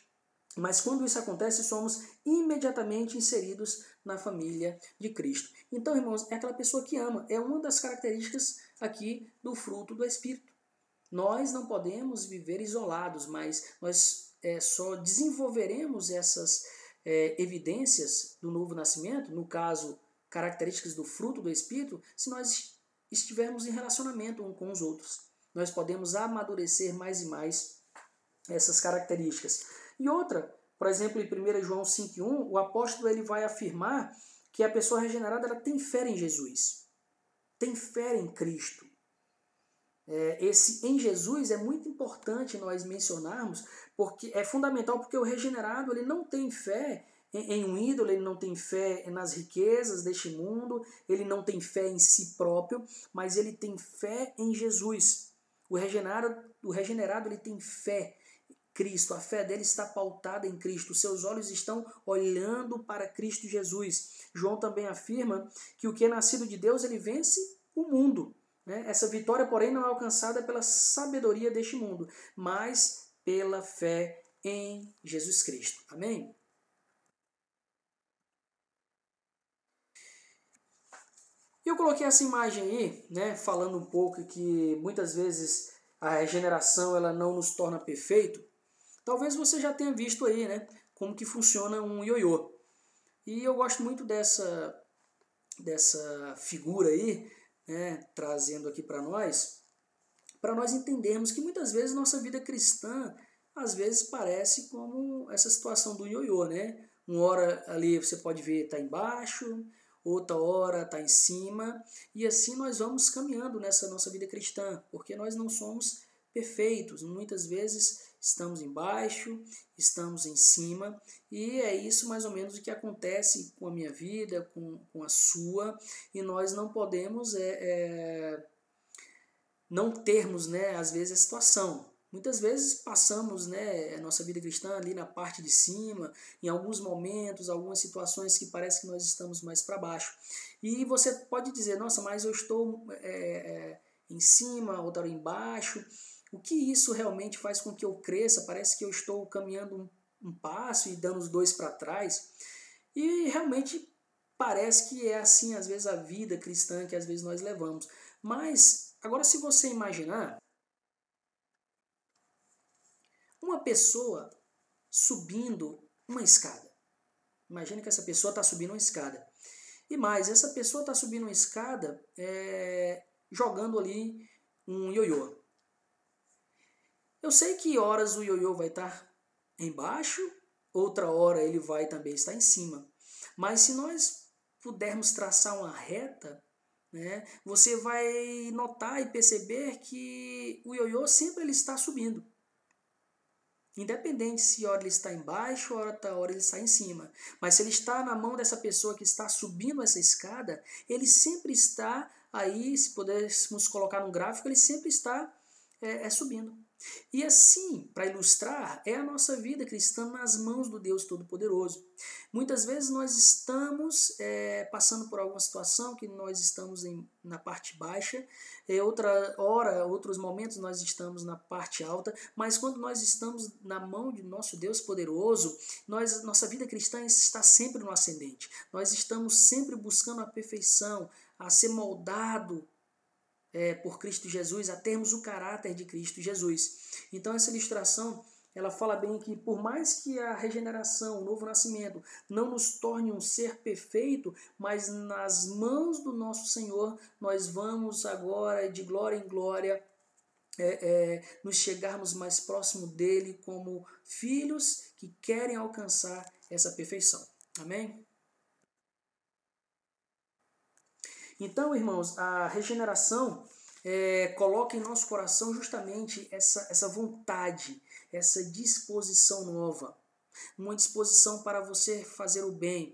mas quando isso acontece, somos imediatamente inseridos na família de Cristo. Então, irmãos, é aquela pessoa que ama. É uma das características aqui do fruto do Espírito. Nós não podemos viver isolados, mas nós só desenvolveremos essas evidências do novo nascimento, no caso, características do fruto do Espírito, se nós estivermos em relacionamento uns com os outros. Nós podemos amadurecer mais e mais essas características. E outra, por exemplo, em 1 João 5,1, o apóstolo ele vai afirmar que a pessoa regenerada ela tem fé em Jesus, tem fé em Cristo. Esse em Jesus é muito importante nós mencionarmos, porque é fundamental, porque o regenerado ele não tem fé em um ídolo, ele não tem fé nas riquezas deste mundo, ele não tem fé em si próprio, mas ele tem fé em Jesus. O regenerado ele tem fé em Cristo, a fé dele está pautada em Cristo, seus olhos estão olhando para Cristo Jesus. João também afirma que o que é nascido de Deus, ele vence o mundo. Essa vitória, porém, não é alcançada pela sabedoria deste mundo, mas pela fé em Jesus Cristo. Amém? Eu coloquei essa imagem aí, falando um pouco que muitas vezes a regeneração ela não nos torna perfeito. Talvez você já tenha visto aí, como que funciona um ioiô. E eu gosto muito dessa figura aí, trazendo aqui para nós entendermos que muitas vezes nossa vida cristã, às vezes parece como essa situação do ioiô, Uma hora ali você pode ver está embaixo, outra hora está em cima, e assim nós vamos caminhando nessa nossa vida cristã, porque nós não somos perfeitos, muitas vezes estamos embaixo, estamos em cima, e é isso mais ou menos o que acontece com a minha vida, com a sua, e nós não podemos não termos, às vezes, a situação. Muitas vezes passamos a nossa vida cristã ali na parte de cima, em alguns momentos, algumas situações que parece que nós estamos mais para baixo. E você pode dizer, nossa, mas eu estou em cima, outra embaixo. O que isso realmente faz com que eu cresça? Parece que eu estou caminhando um passo e dando os dois para trás. E realmente parece que é assim, às vezes, a vida cristã que às vezes nós levamos. Mas, agora se você imaginar uma pessoa subindo uma escada. Imagina que essa pessoa está subindo uma escada. E mais, essa pessoa está subindo uma escada jogando ali um ioiô. Eu sei que horas o ioiô vai estar embaixo, outra hora ele vai também estar em cima. Mas se nós pudermos traçar uma reta, você vai notar e perceber que o ioiô sempre ele está subindo. Independente se hora ele está embaixo ou hora ele está em cima. Mas se ele está na mão dessa pessoa que está subindo essa escada, ele sempre está aí, se pudéssemos colocar num gráfico, ele sempre está subindo. E assim, para ilustrar, é a nossa vida cristã nas mãos do Deus Todo-Poderoso. Muitas vezes nós estamos passando por alguma situação que nós estamos na parte baixa, outros momentos nós estamos na parte alta, mas quando nós estamos na mão de nosso Deus poderoso, nossa vida cristã está sempre no ascendente. Nós estamos sempre buscando a perfeição, a ser moldado por Cristo Jesus, a termos o caráter de Cristo Jesus. Então essa ilustração, ela fala bem que por mais que a regeneração, o novo nascimento, não nos torne um ser perfeito, mas nas mãos do nosso Senhor, nós vamos agora de glória em glória nos chegarmos mais próximo dele como filhos que querem alcançar essa perfeição. Amém? Então, irmãos, a regeneração coloca em nosso coração justamente essa vontade, essa disposição nova. Uma disposição para você fazer o bem,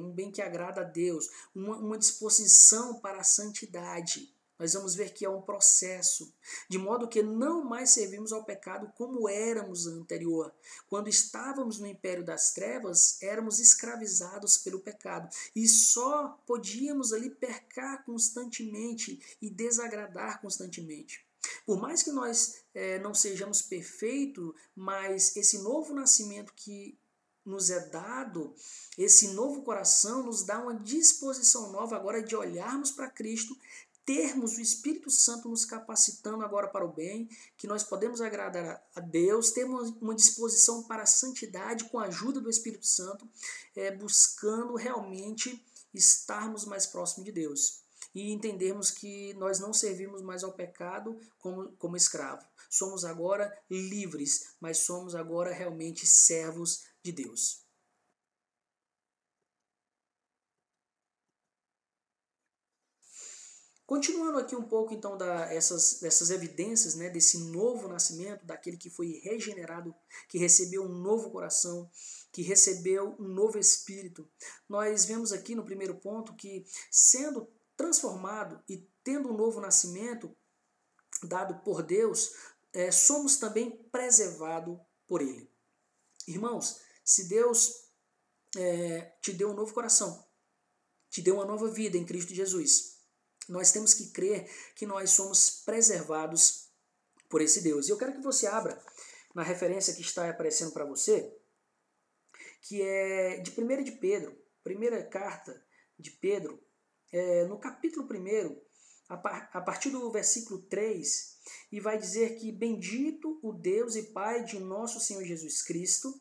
um bem que agrada a Deus, uma disposição para a santidade. Nós vamos ver que é um processo, de modo que não mais servimos ao pecado como éramos anterior. Quando estávamos no império das trevas, éramos escravizados pelo pecado e só podíamos ali pecar constantemente e desagradar constantemente. Por mais que nós não sejamos perfeitos, mas esse novo nascimento que nos é dado, esse novo coração nos dá uma disposição nova agora de olharmos para Cristo, termos o Espírito Santo nos capacitando agora para o bem, que nós podemos agradar a Deus, termos uma disposição para a santidade com a ajuda do Espírito Santo, buscando realmente estarmos mais próximos de Deus. E entendermos que nós não servimos mais ao pecado como escravo. Somos agora livres, mas somos agora realmente servos de Deus. Continuando aqui um pouco então dessas evidências, né, desse novo nascimento, daquele que foi regenerado, que recebeu um novo coração, que recebeu um novo espírito, nós vemos aqui no primeiro ponto que, sendo transformado e tendo um novo nascimento dado por Deus, somos também preservados por Ele. Irmãos, se Deus te deu um novo coração, te deu uma nova vida em Cristo Jesus, nós temos que crer que nós somos preservados por esse Deus. E eu quero que você abra na referência que está aparecendo para você, que é de 1 de Pedro, primeira carta de Pedro, no capítulo 1, a partir do versículo 3, e vai dizer que bendito o Deus e Pai de nosso Senhor Jesus Cristo,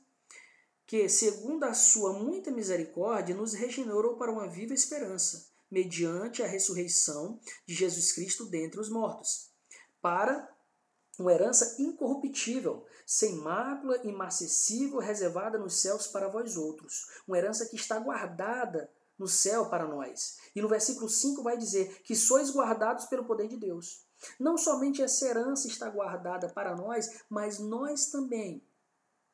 que, segundo a sua muita misericórdia, nos regenerou para uma viva esperança, mediante a ressurreição de Jesus Cristo dentre os mortos, para uma herança incorruptível, sem mácula, imarcessível, reservada nos céus para vós outros, uma herança que está guardada no céu para nós. E no versículo 5 vai dizer que sois guardados pelo poder de Deus. Não somente essa herança está guardada para nós, mas nós também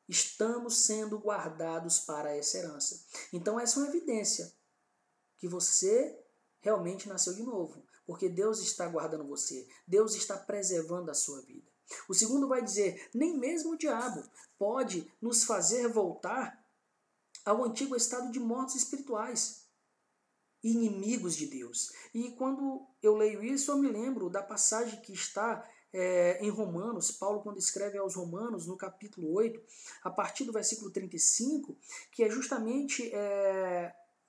estamos sendo guardados para essa herança. Então essa é uma evidência que você realmente nasceu de novo, porque Deus está guardando você, Deus está preservando a sua vida. O segundo vai dizer, nem mesmo o diabo pode nos fazer voltar ao antigo estado de mortos espirituais, inimigos de Deus. E quando eu leio isso, eu me lembro da passagem que está em Romanos, Paulo quando escreve aos Romanos, no capítulo 8, a partir do versículo 35, que é justamente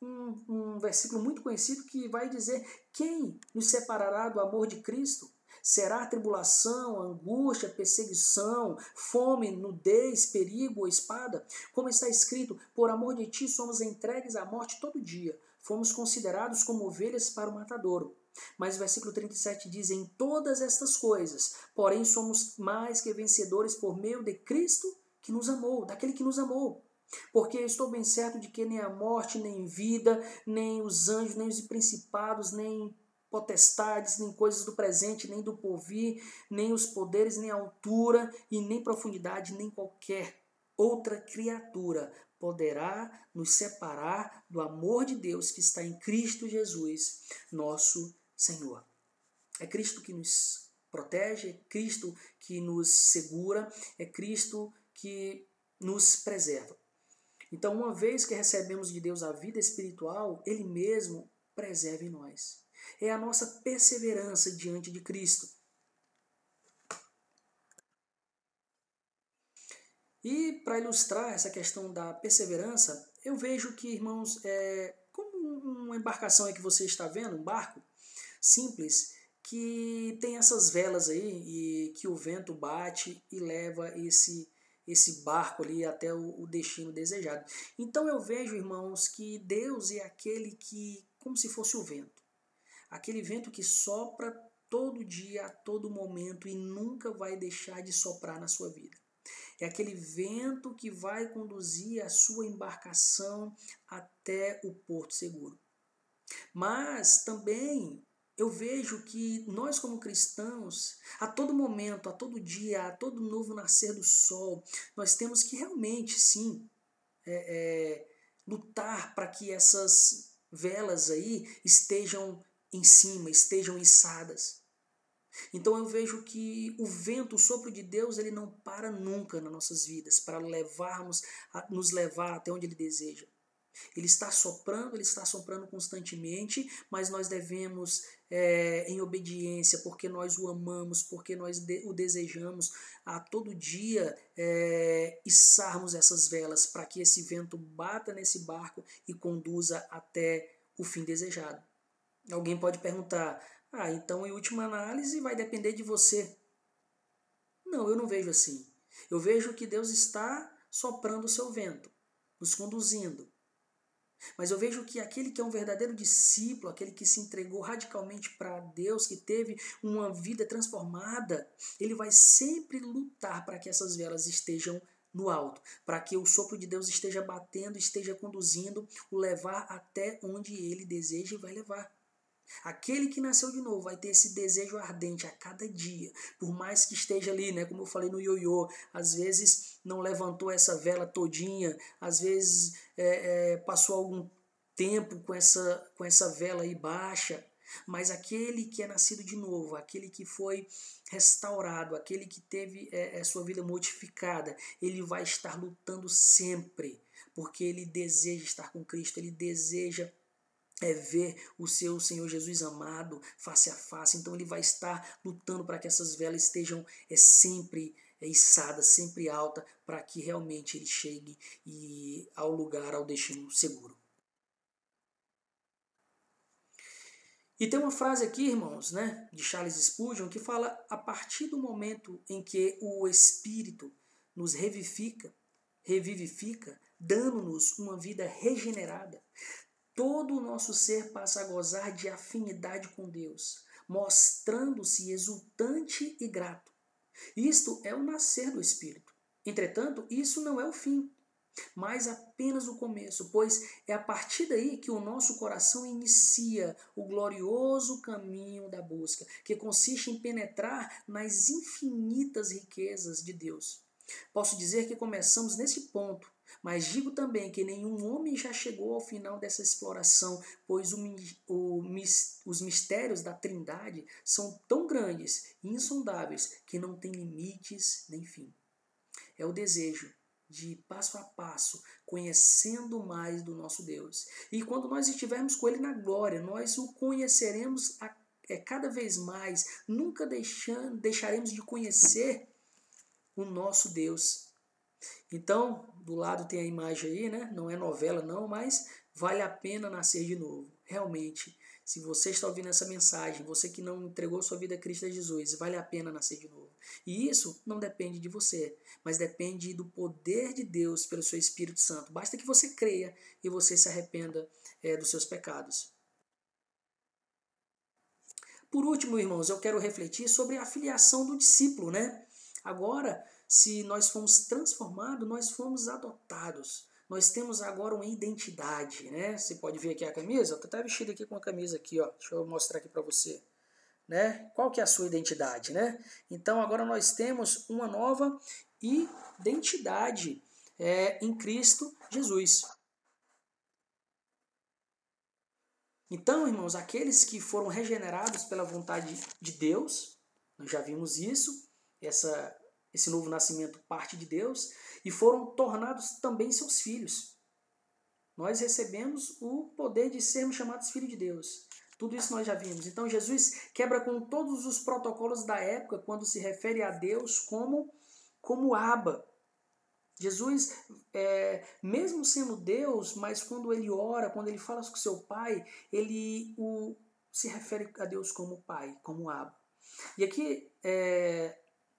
um versículo muito conhecido que vai dizer: quem nos separará do amor de Cristo? Será tribulação, angústia, perseguição, fome, nudez, perigo ou espada? Como está escrito, por amor de ti somos entregues à morte todo dia. Fomos considerados como ovelhas para o matadouro. Mas o versículo 37 diz, em todas estas coisas, porém somos mais que vencedores por meio de Cristo que nos amou, daquele que nos amou. Porque estou bem certo de que nem a morte, nem vida, nem os anjos, nem os principados, nem potestades, nem coisas do presente, nem do porvir, nem os poderes, nem a altura, e nem profundidade, nem qualquer outra criatura poderá nos separar do amor de Deus que está em Cristo Jesus, nosso Senhor. É Cristo que nos protege, é Cristo que nos segura, é Cristo que nos preserva. Então, uma vez que recebemos de Deus a vida espiritual, Ele mesmo preserva em nós. É a nossa perseverança diante de Cristo. E para ilustrar essa questão da perseverança, eu vejo que, irmãos, como uma embarcação aí que você está vendo, um barco simples, que tem essas velas aí e que o vento bate e leva esse barco ali até o destino desejado. Então eu vejo, irmãos, que Deus é aquele que, como se fosse o vento. Aquele vento que sopra todo dia, a todo momento e nunca vai deixar de soprar na sua vida. É aquele vento que vai conduzir a sua embarcação até o porto seguro. Mas também eu vejo que nós como cristãos, a todo momento, a todo dia, a todo novo nascer do sol, nós temos que realmente, sim, lutar para que essas velas aí estejam em cima, estejam içadas. Então eu vejo que o vento, o sopro de Deus, ele não para nunca nas nossas vidas para nos levar até onde ele deseja. Ele está soprando constantemente, mas nós devemos, em obediência, porque nós o amamos, porque nós o desejamos, a todo dia içarmos essas velas para que esse vento bata nesse barco e conduza até o fim desejado. Alguém pode perguntar, então em última análise vai depender de você. Não, eu não vejo assim. Eu vejo que Deus está soprando o seu vento, nos conduzindo. Mas eu vejo que aquele que é um verdadeiro discípulo, aquele que se entregou radicalmente para Deus, que teve uma vida transformada, ele vai sempre lutar para que essas velas estejam no alto, para que o sopro de Deus esteja batendo, esteja conduzindo, o levar até onde ele deseja e vai levar. Aquele que nasceu de novo vai ter esse desejo ardente a cada dia, por mais que esteja ali, né, como eu falei no ioiô, às vezes não levantou essa vela todinha, às vezes passou algum tempo com essa vela aí baixa, mas aquele que é nascido de novo, aquele que foi restaurado, aquele que teve sua vida modificada, ele vai estar lutando sempre, porque ele deseja estar com Cristo, ele deseja ver o seu Senhor Jesus amado face a face. Então ele vai estar lutando para que essas velas estejam sempre içadas, sempre alta, para que realmente ele chegue ao lugar, ao destino seguro. E tem uma frase aqui, irmãos, né, de Charles Spurgeon, que fala: a partir do momento em que o Espírito nos revivifica, dando-nos uma vida regenerada, todo o nosso ser passa a gozar de afinidade com Deus, mostrando-se exultante e grato. Isto é o nascer do Espírito. Entretanto, isso não é o fim, mas apenas o começo, pois é a partir daí que o nosso coração inicia o glorioso caminho da busca, que consiste em penetrar nas infinitas riquezas de Deus. Posso dizer que começamos nesse ponto, mas digo também que nenhum homem já chegou ao final dessa exploração, pois os mistérios da Trindade são tão grandes e insondáveis que não têm limites nem fim. É o desejo de passo a passo, conhecendo mais do nosso Deus. E quando nós estivermos com Ele na glória, nós o conheceremos cada vez mais, nunca deixaremos de conhecer o nosso Deus. Então, do lado tem a imagem aí, né? Não é novela não, mas vale a pena nascer de novo. Realmente, se você está ouvindo essa mensagem, você que não entregou sua vida a Cristo Jesus, vale a pena nascer de novo. E isso não depende de você, mas depende do poder de Deus pelo seu Espírito Santo. Basta que você creia e você se arrependa dos seus pecados. Por último, irmãos, eu quero refletir sobre a filiação do discípulo, né? Agora, se nós fomos transformados, nós fomos adotados. Nós temos agora uma identidade, né? Você pode ver aqui a camisa? Eu estou até vestido aqui com a camisa aqui, ó. Deixa eu mostrar aqui para você. Né? Qual que é a sua identidade, né? Então agora nós temos uma nova identidade em Cristo Jesus. Então, irmãos, aqueles que foram regenerados pela vontade de Deus, nós já vimos isso, esse novo nascimento parte de Deus, e foram tornados também seus filhos. Nós recebemos o poder de sermos chamados filhos de Deus. Tudo isso nós já vimos. Então Jesus quebra com todos os protocolos da época quando se refere a Deus como Abba. Jesus, mesmo sendo Deus, mas quando ele ora, quando ele fala com seu Pai, ele se refere a Deus como Pai, como Abba. E aqui,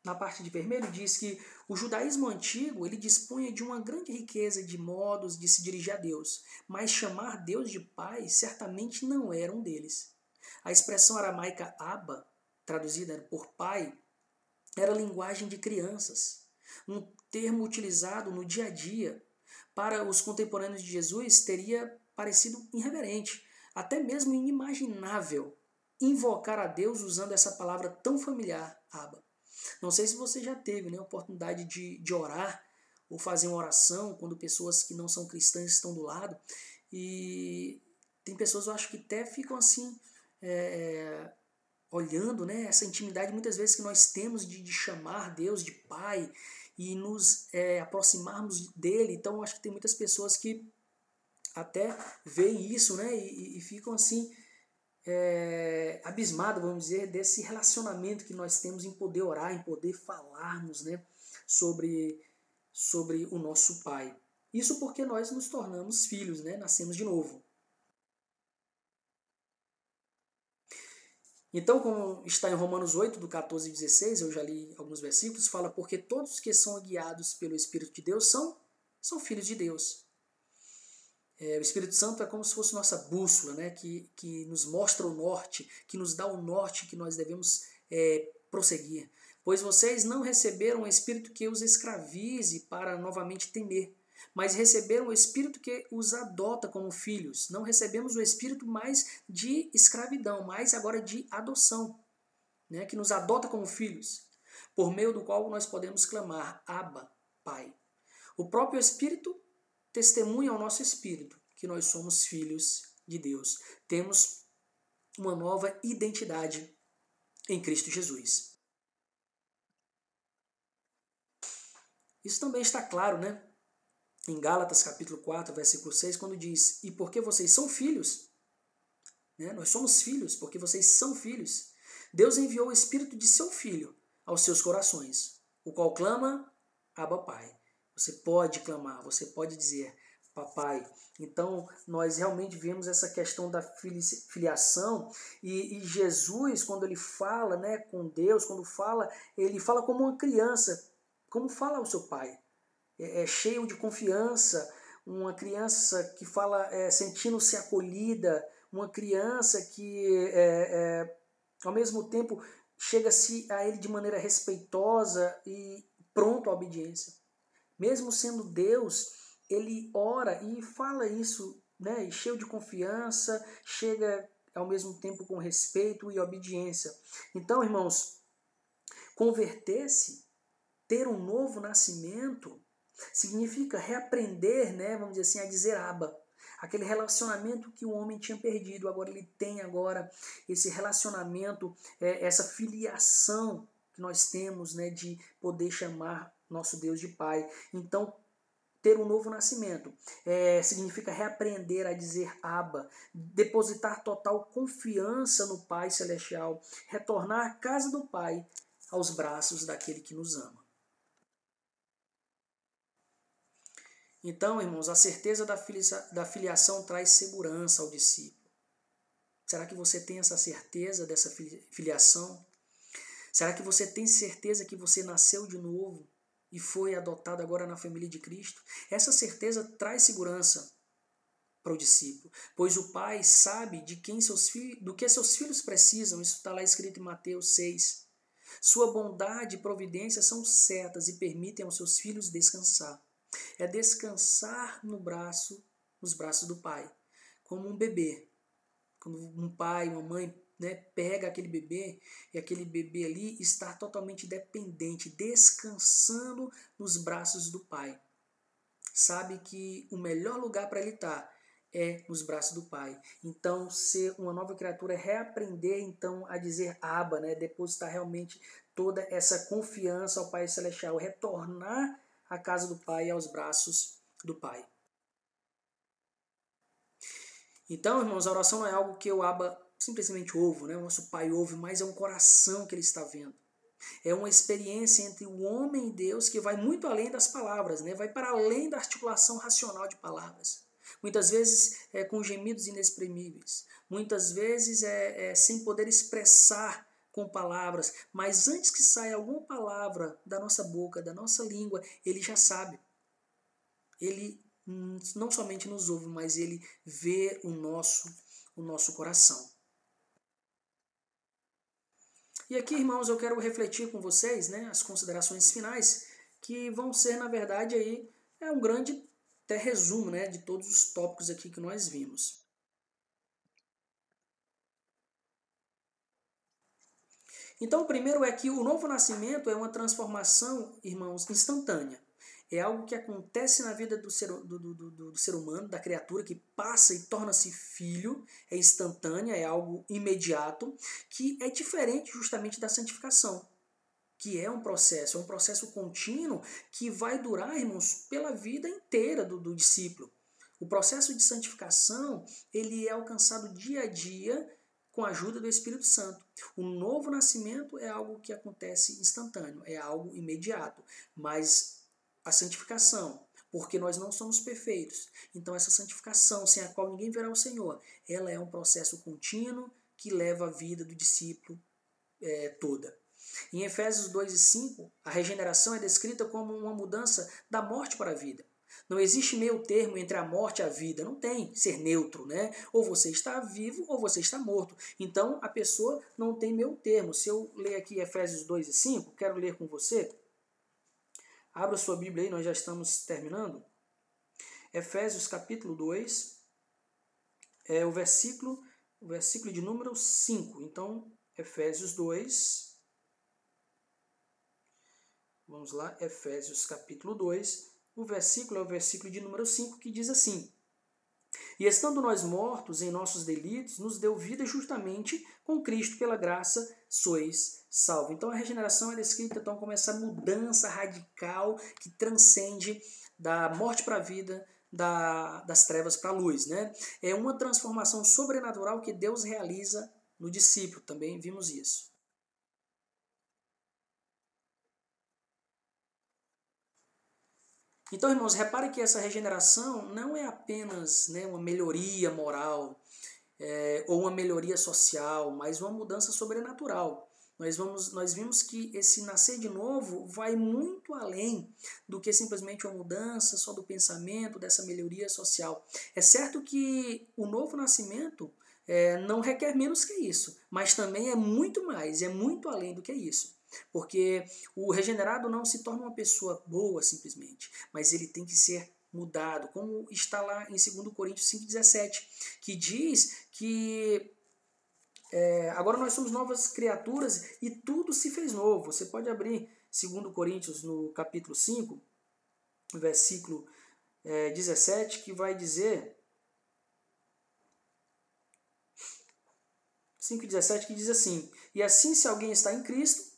na parte de vermelho, diz que o judaísmo antigo ele dispunha de uma grande riqueza de modos de se dirigir a Deus, mas chamar Deus de Pai certamente não era um deles. A expressão aramaica Abba, traduzida por Pai, era linguagem de crianças, um termo utilizado no dia a dia. Para os contemporâneos de Jesus, teria parecido irreverente, até mesmo inimaginável, invocar a Deus usando essa palavra tão familiar, Abba. Não sei se você já teve a oportunidade de orar ou fazer uma oração quando pessoas que não são cristãs estão do lado. E tem pessoas, eu acho que até ficam assim, olhando, né, essa intimidade muitas vezes que nós temos de chamar Deus de Pai e nos aproximarmos dele. Então, acho que tem muitas pessoas que até veem isso, né, e ficam assim abismadas, vamos dizer, desse relacionamento que nós temos em poder orar, em poder falarmos, né, sobre o nosso Pai. Isso porque nós nos tornamos filhos, né, nascemos de novo. Então, como está em Romanos 8, do 14 e 16, eu já li alguns versículos, fala, porque todos que são guiados pelo Espírito de Deus são filhos de Deus. O Espírito Santo é como se fosse nossa bússola, né, que nos mostra o norte, que nos dá o norte que nós devemos prosseguir. Pois vocês não receberam o Espírito que os escravize para novamente temer, mas receberam o Espírito que os adota como filhos. Não recebemos o Espírito mais de escravidão, mas agora de adoção, né, que nos adota como filhos, por meio do qual nós podemos clamar, Abba, Pai. O próprio Espírito testemunha ao nosso espírito que nós somos filhos de Deus. Temos uma nova identidade em Cristo Jesus. Isso também está claro, né? Em Gálatas capítulo 4, versículo 6, quando diz, e porque vocês são filhos, né? Nós somos filhos, porque vocês são filhos, Deus enviou o Espírito de seu Filho aos seus corações, o qual clama, Abba, Pai. Você pode clamar, você pode dizer, Papai. Então, nós realmente vemos essa questão da filiação e Jesus, quando ele fala, né, com Deus, quando fala, ele fala como uma criança, como fala o seu pai. É cheio de confiança, uma criança que fala sentindo-se acolhida, uma criança que, ao mesmo tempo, chega-se a ele de maneira respeitosa e pronto à obediência. Mesmo sendo Deus, ele ora e fala isso, né, cheio de confiança, chega ao mesmo tempo com respeito e obediência. Então, irmãos, converter-se, ter um novo nascimento, significa reaprender, né, vamos dizer assim, a dizer Abba. Aquele relacionamento que o homem tinha perdido, agora ele tem agora esse relacionamento, essa filiação que nós temos, né, de poder chamar nosso Deus de Pai. Então, ter um novo nascimento significa reaprender a dizer Abba, depositar total confiança no Pai Celestial, retornar à casa do Pai, aos braços daquele que nos ama. Então, irmãos, a certeza da filiação traz segurança ao discípulo. Será que você tem essa certeza dessa filiação? Será que você tem certeza que você nasceu de novo e foi adotado agora na família de Cristo? Essa certeza traz segurança para o discípulo, pois o pai sabe do que seus filhos precisam. Isso está lá escrito em Mateus 6. Sua bondade e providência são certas e permitem aos seus filhos descansar. É descansar nos braços do pai, como um bebê. Quando um pai, uma mãe, né, pega aquele bebê e aquele bebê ali está totalmente dependente, descansando nos braços do pai. Sabe que o melhor lugar para ele estar é nos braços do pai. Então, ser uma nova criatura é reaprender então a dizer Abba, né, depositar realmente toda essa confiança ao Pai Celestial, retornar à casa do pai e aos braços do pai. Então, irmãos, a oração não é algo que o Abba simplesmente ouve, né? O nosso pai ouve, mas é um coração que ele está vendo. É uma experiência entre o homem e Deus que vai muito além das palavras, né? Vai para além da articulação racional de palavras. Muitas vezes com gemidos inexprimíveis. Muitas vezes sem poder expressar com palavras. Mas antes que saia alguma palavra da nossa boca, da nossa língua, ele já sabe. Ele não somente nos ouve, mas ele vê o nosso coração. E aqui, irmãos, eu quero refletir com vocês, né, as considerações finais, que vão ser, na verdade, aí, um grande até resumo, né, de todos os tópicos aqui que nós vimos. Então, o primeiro é que o novo nascimento é uma transformação, irmãos, instantânea. é algo que acontece na vida do ser humano, da criatura, que passa e torna-se filho, é instantânea, é algo imediato, que é diferente justamente da santificação, que é um processo contínuo que vai durar, irmãos, pela vida inteira do discípulo. O processo de santificação, ele é alcançado dia a dia com a ajuda do Espírito Santo. O novo nascimento é algo que acontece instantâneo, é algo imediato, mas a santificação, porque nós não somos perfeitos, então essa santificação, sem a qual ninguém verá o Senhor, ela é um processo contínuo que leva a vida do discípulo toda. Em Efésios 2:5, a regeneração é descrita como uma mudança da morte para a vida. Não existe meio termo entre a morte e a vida, não tem ser neutro, né? Ou você está vivo ou você está morto. Então a pessoa não tem meio termo. Se eu ler aqui Efésios 2:5, quero ler com você. Abra sua Bíblia aí, nós já estamos terminando. Efésios capítulo 2, o versículo de número 5. Então, Efésios 2, vamos lá, Efésios capítulo 2, o versículo é o versículo de número 5, que diz assim: E estando nós mortos em nossos delitos, nos deu vida justamente com Cristo, pela graça sois salvos. Então a regeneração é descrita então como essa mudança radical que transcende da morte para a vida, das trevas para a luz, né? É uma transformação sobrenatural que Deus realiza no discípulo, também vimos isso. Então, irmãos, repare que essa regeneração não é apenas, né, uma melhoria moral ou uma melhoria social, mas uma mudança sobrenatural. Nós vimos que esse nascer de novo vai muito além do que simplesmente uma mudança só do pensamento, dessa melhoria social. É certo que o novo nascimento não requer menos que isso, mas também é muito mais, é muito além do que isso. Porque o regenerado não se torna uma pessoa boa simplesmente, mas ele tem que ser mudado, como está lá em 2 Coríntios 5,17, que diz que agora nós somos novas criaturas e tudo se fez novo. Você pode abrir 2 Coríntios no capítulo 5, versículo 17, que vai dizer 5,17, que diz assim: E assim, se alguém está em Cristo,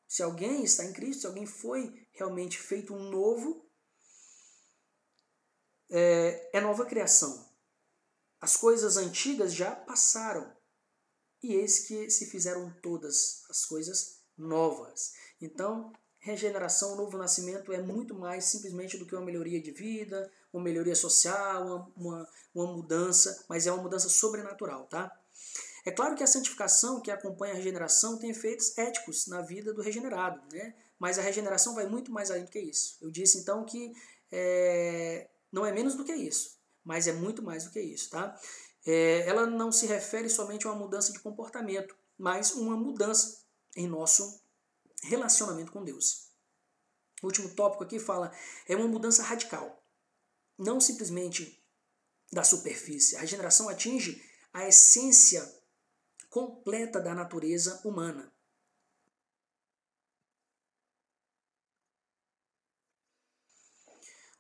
se alguém foi realmente feito um novo, é nova criação. As coisas antigas já passaram, e eis que se fizeram todas as coisas novas. Então, regeneração, novo nascimento é muito mais simplesmente do que uma melhoria de vida, uma melhoria social, uma mudança, mas é uma mudança sobrenatural, tá? É claro que a santificação que acompanha a regeneração tem efeitos éticos na vida do regenerado, né? Mas a regeneração vai muito mais além do que isso. Eu disse então que não é menos do que isso, mas é muito mais do que isso, tá? Ela não se refere somente a uma mudança de comportamento, mas uma mudança em nosso relacionamento com Deus. O último tópico aqui fala, é uma mudança radical, não simplesmente da superfície. A regeneração atinge a essência completa da natureza humana.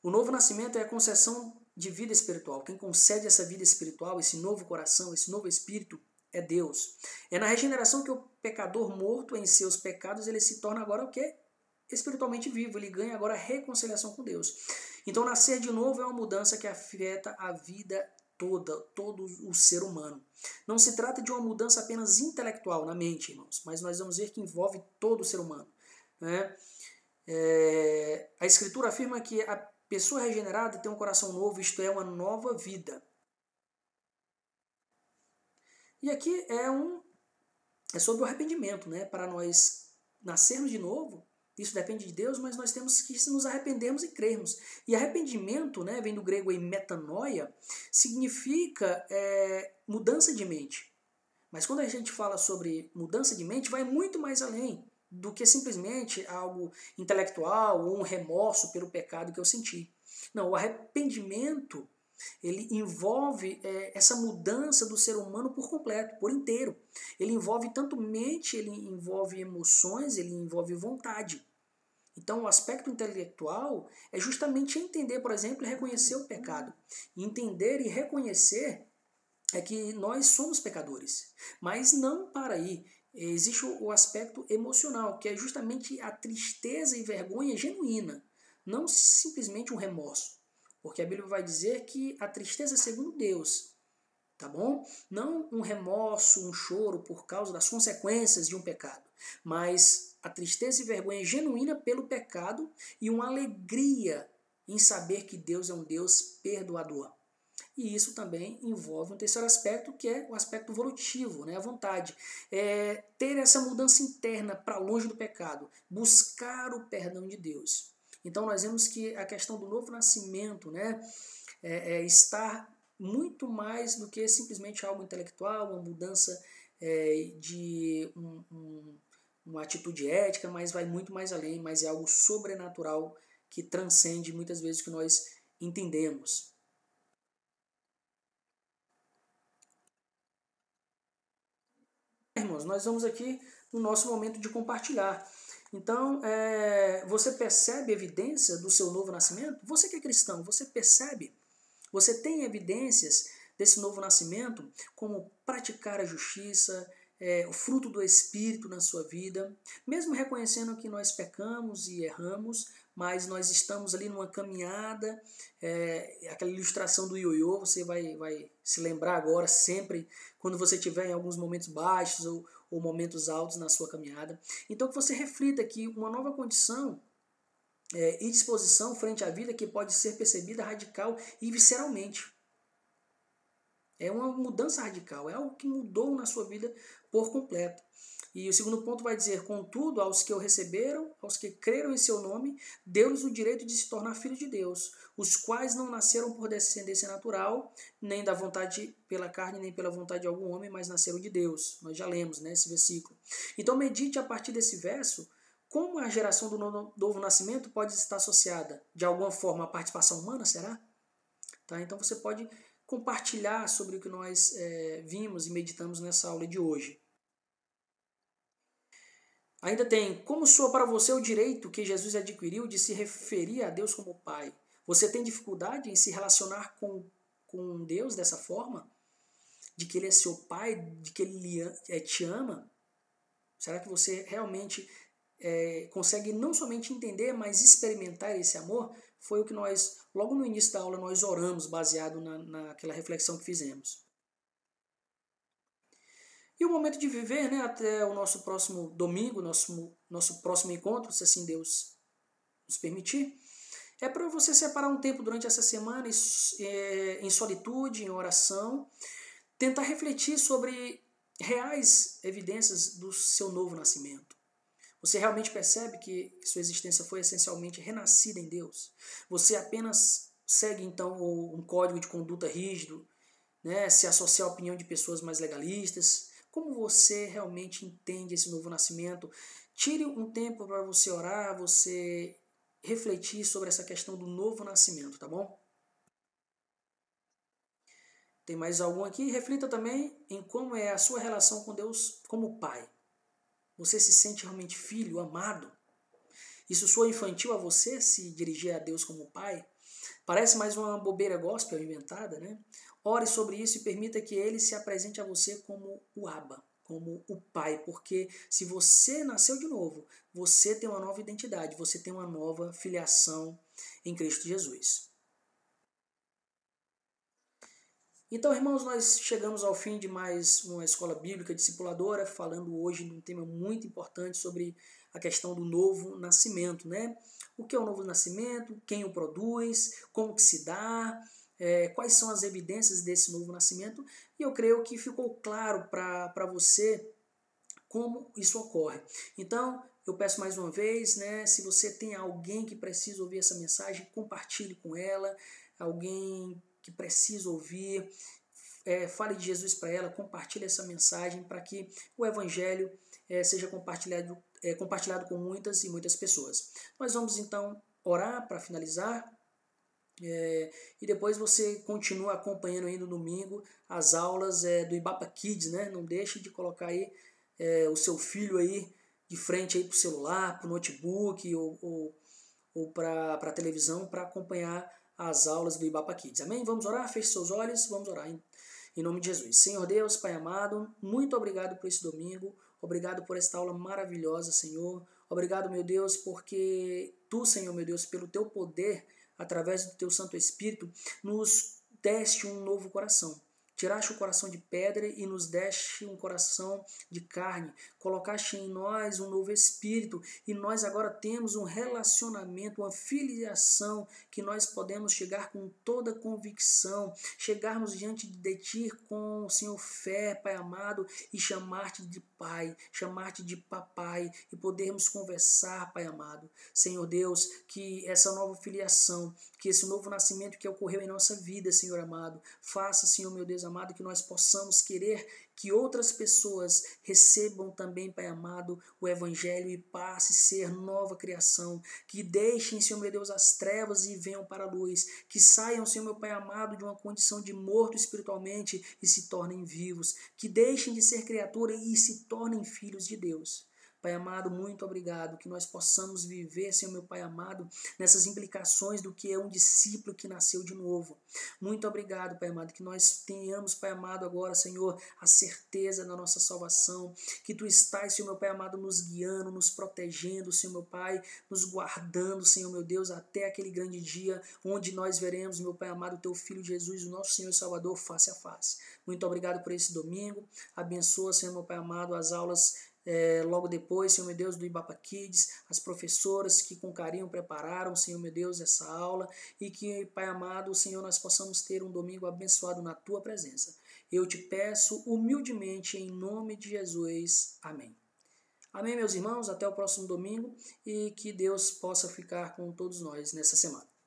O novo nascimento é a concessão de vida espiritual. Quem concede essa vida espiritual, esse novo coração, esse novo espírito, é Deus. É na regeneração que o pecador morto em seus pecados, ele se torna agora o quê? Espiritualmente vivo. Ele ganha agora reconciliação com Deus. Então, nascer de novo é uma mudança que afeta a vida todo o ser humano. Não se trata de uma mudança apenas intelectual na mente, irmãos, mas nós vamos ver que envolve todo o ser humano, né? A Escritura afirma que a pessoa regenerada tem um coração novo, isto é, uma nova vida. E aqui é sobre o arrependimento, né? Para nós nascermos de novo, isso depende de Deus, mas nós temos que nos arrependermos e crermos. E arrependimento, né, vem do grego aí, metanoia, significa mudança de mente. Mas quando a gente fala sobre mudança de mente, vai muito mais além do que simplesmente algo intelectual ou um remorso pelo pecado que eu senti. Não, o arrependimento, ele envolve essa mudança do ser humano por completo, por inteiro. Ele envolve tanto mente, ele envolve emoções, ele envolve vontade. Então, o aspecto intelectual é justamente entender, por exemplo, e reconhecer o pecado. Entender e reconhecer é que nós somos pecadores, mas não para aí. Existe o aspecto emocional, que é justamente a tristeza e vergonha genuína, não simplesmente um remorso. Porque a Bíblia vai dizer que a tristeza é segundo Deus, tá bom? Não um remorso, um choro por causa das consequências de um pecado, mas a tristeza e vergonha genuína pelo pecado e uma alegria em saber que Deus é um Deus perdoador. E isso também envolve um terceiro aspecto, que é o aspecto volutivo, né? A vontade. Ter essa mudança interna para longe do pecado, buscar o perdão de Deus. Então nós vemos que a questão do novo nascimento, né, estar muito mais do que simplesmente algo intelectual, uma mudança de uma atitude ética, mas vai muito mais além, mas é algo sobrenatural que transcende muitas vezes o que nós entendemos. Irmãos, nós vamos aqui no nosso momento de compartilhar. Então, você percebe evidência do seu novo nascimento? Você que é cristão, você percebe? Você tem evidências desse novo nascimento, como praticar a justiça, o fruto do Espírito na sua vida, mesmo reconhecendo que nós pecamos e erramos, mas nós estamos ali numa caminhada, aquela ilustração do ioiô, você vai se lembrar agora sempre, quando você estiver em alguns momentos baixos ou momentos altos na sua caminhada. Então que você reflita que uma nova condição e disposição frente à vida que pode ser percebida radical e visceralmente. É uma mudança radical, é algo que mudou na sua vida por completo. E o segundo ponto vai dizer, contudo, aos que o receberam, aos que creram em seu nome, deu-lhes o direito de se tornar filhos de Deus, os quais não nasceram por descendência natural, nem da vontade pela carne, nem pela vontade de algum homem, mas nasceram de Deus. Nós já lemos, né, esse versículo. Então medite a partir desse verso, como a geração do novo nascimento pode estar associada, de alguma forma, à participação humana, será? Tá? Então você pode compartilhar sobre o que nós vimos e meditamos nessa aula de hoje. Ainda tem, como soa para você o direito que Jesus adquiriu de se referir a Deus como Pai? Você tem dificuldade em se relacionar com Deus dessa forma? De que Ele é seu Pai, de que Ele te ama? Será que você realmente consegue não somente entender, mas experimentar esse amor? Foi o que nós, logo no início da aula, nós oramos, baseado naquela reflexão que fizemos. E o momento de viver, né, até o nosso próximo domingo, nosso próximo encontro, se assim Deus nos permitir, é para você separar um tempo durante essa semana em solitude, em oração, tentar refletir sobre reais evidências do seu novo nascimento. Você realmente percebe que sua existência foi essencialmente renascida em Deus? Você apenas segue então um código de conduta rígido, né, se associa à opinião de pessoas mais legalistas? Como você realmente entende esse novo nascimento? Tire um tempo para você orar, você refletir sobre essa questão do novo nascimento, tá bom? Tem mais algum aqui? Reflita também em como é a sua relação com Deus como Pai. Você se sente realmente filho, amado? Isso soa infantil a você se dirigir a Deus como Pai? Parece mais uma bobeira gospel inventada, né? Ore sobre isso e permita que Ele se apresente a você como o Abba, como o Pai, porque se você nasceu de novo, você tem uma nova identidade, você tem uma nova filiação em Cristo Jesus. Então, irmãos, nós chegamos ao fim de mais uma escola bíblica discipuladora, falando hoje de um tema muito importante sobre a questão do novo nascimento, né? O que é o novo nascimento, quem o produz, como que se dá, quais são as evidências desse novo nascimento, e eu creio que ficou claro para você como isso ocorre. Então, eu peço mais uma vez, né, se você tem alguém que precisa ouvir essa mensagem, compartilhe com ela, alguém que precisa ouvir, fale de Jesus para ela, compartilhe essa mensagem para que o Evangelho seja compartilhado com muitas e muitas pessoas. Nós vamos então orar para finalizar e depois você continua acompanhando aí no domingo as aulas do Ibapa Kids, né? Não deixe de colocar aí o seu filho aí de frente aí para o celular, para o notebook ou para a televisão para acompanhar as aulas do Ibapa Kids. Amém? Vamos orar? Feche seus olhos, vamos orar em nome de Jesus. Senhor Deus, Pai amado, muito obrigado por esse domingo, obrigado por esta aula maravilhosa, Senhor. Obrigado, meu Deus, porque Tu, Senhor, meu Deus, pelo Teu poder, através do Teu Santo Espírito, nos deste um novo coração. Tiraste o coração de pedra e nos deste um coração de carne. Colocaste em nós um novo espírito e nós agora temos um relacionamento, uma filiação que nós podemos chegar com toda convicção, chegarmos diante de Ti com, Senhor, fé, Pai amado, e chamar-te de Pai, chamar-te de Papai e podermos conversar, Pai amado. Senhor Deus, que essa nova filiação, que esse novo nascimento que ocorreu em nossa vida, Senhor amado, faça, Senhor meu Deus amado, que nós possamos querer que outras pessoas recebam também, Pai amado, o Evangelho e passe a ser nova criação, que deixem, Senhor meu Deus, as trevas e venham para a luz, que saiam, Senhor meu Pai amado, de uma condição de morto espiritualmente e se tornem vivos, que deixem de ser criatura e se tornem filhos de Deus. Pai amado, muito obrigado, que nós possamos viver, Senhor meu Pai amado, nessas implicações do que é um discípulo que nasceu de novo. Muito obrigado, Pai amado, que nós tenhamos, Pai amado, agora, Senhor, a certeza da nossa salvação, que Tu estás, Senhor meu Pai amado, nos guiando, nos protegendo, Senhor meu Pai, nos guardando, Senhor meu Deus, até aquele grande dia onde nós veremos, meu Pai amado, Teu Filho Jesus, o nosso Senhor e Salvador, face a face. Muito obrigado por esse domingo, abençoa, Senhor meu Pai amado, as aulas logo depois, Senhor meu Deus, do Ibapa Kids, as professoras que com carinho prepararam, Senhor meu Deus, essa aula, e que, Pai amado, Senhor, nós possamos ter um domingo abençoado na Tua presença. Eu te peço humildemente em nome de Jesus. Amém. Amém, meus irmãos, até o próximo domingo e que Deus possa ficar com todos nós nessa semana.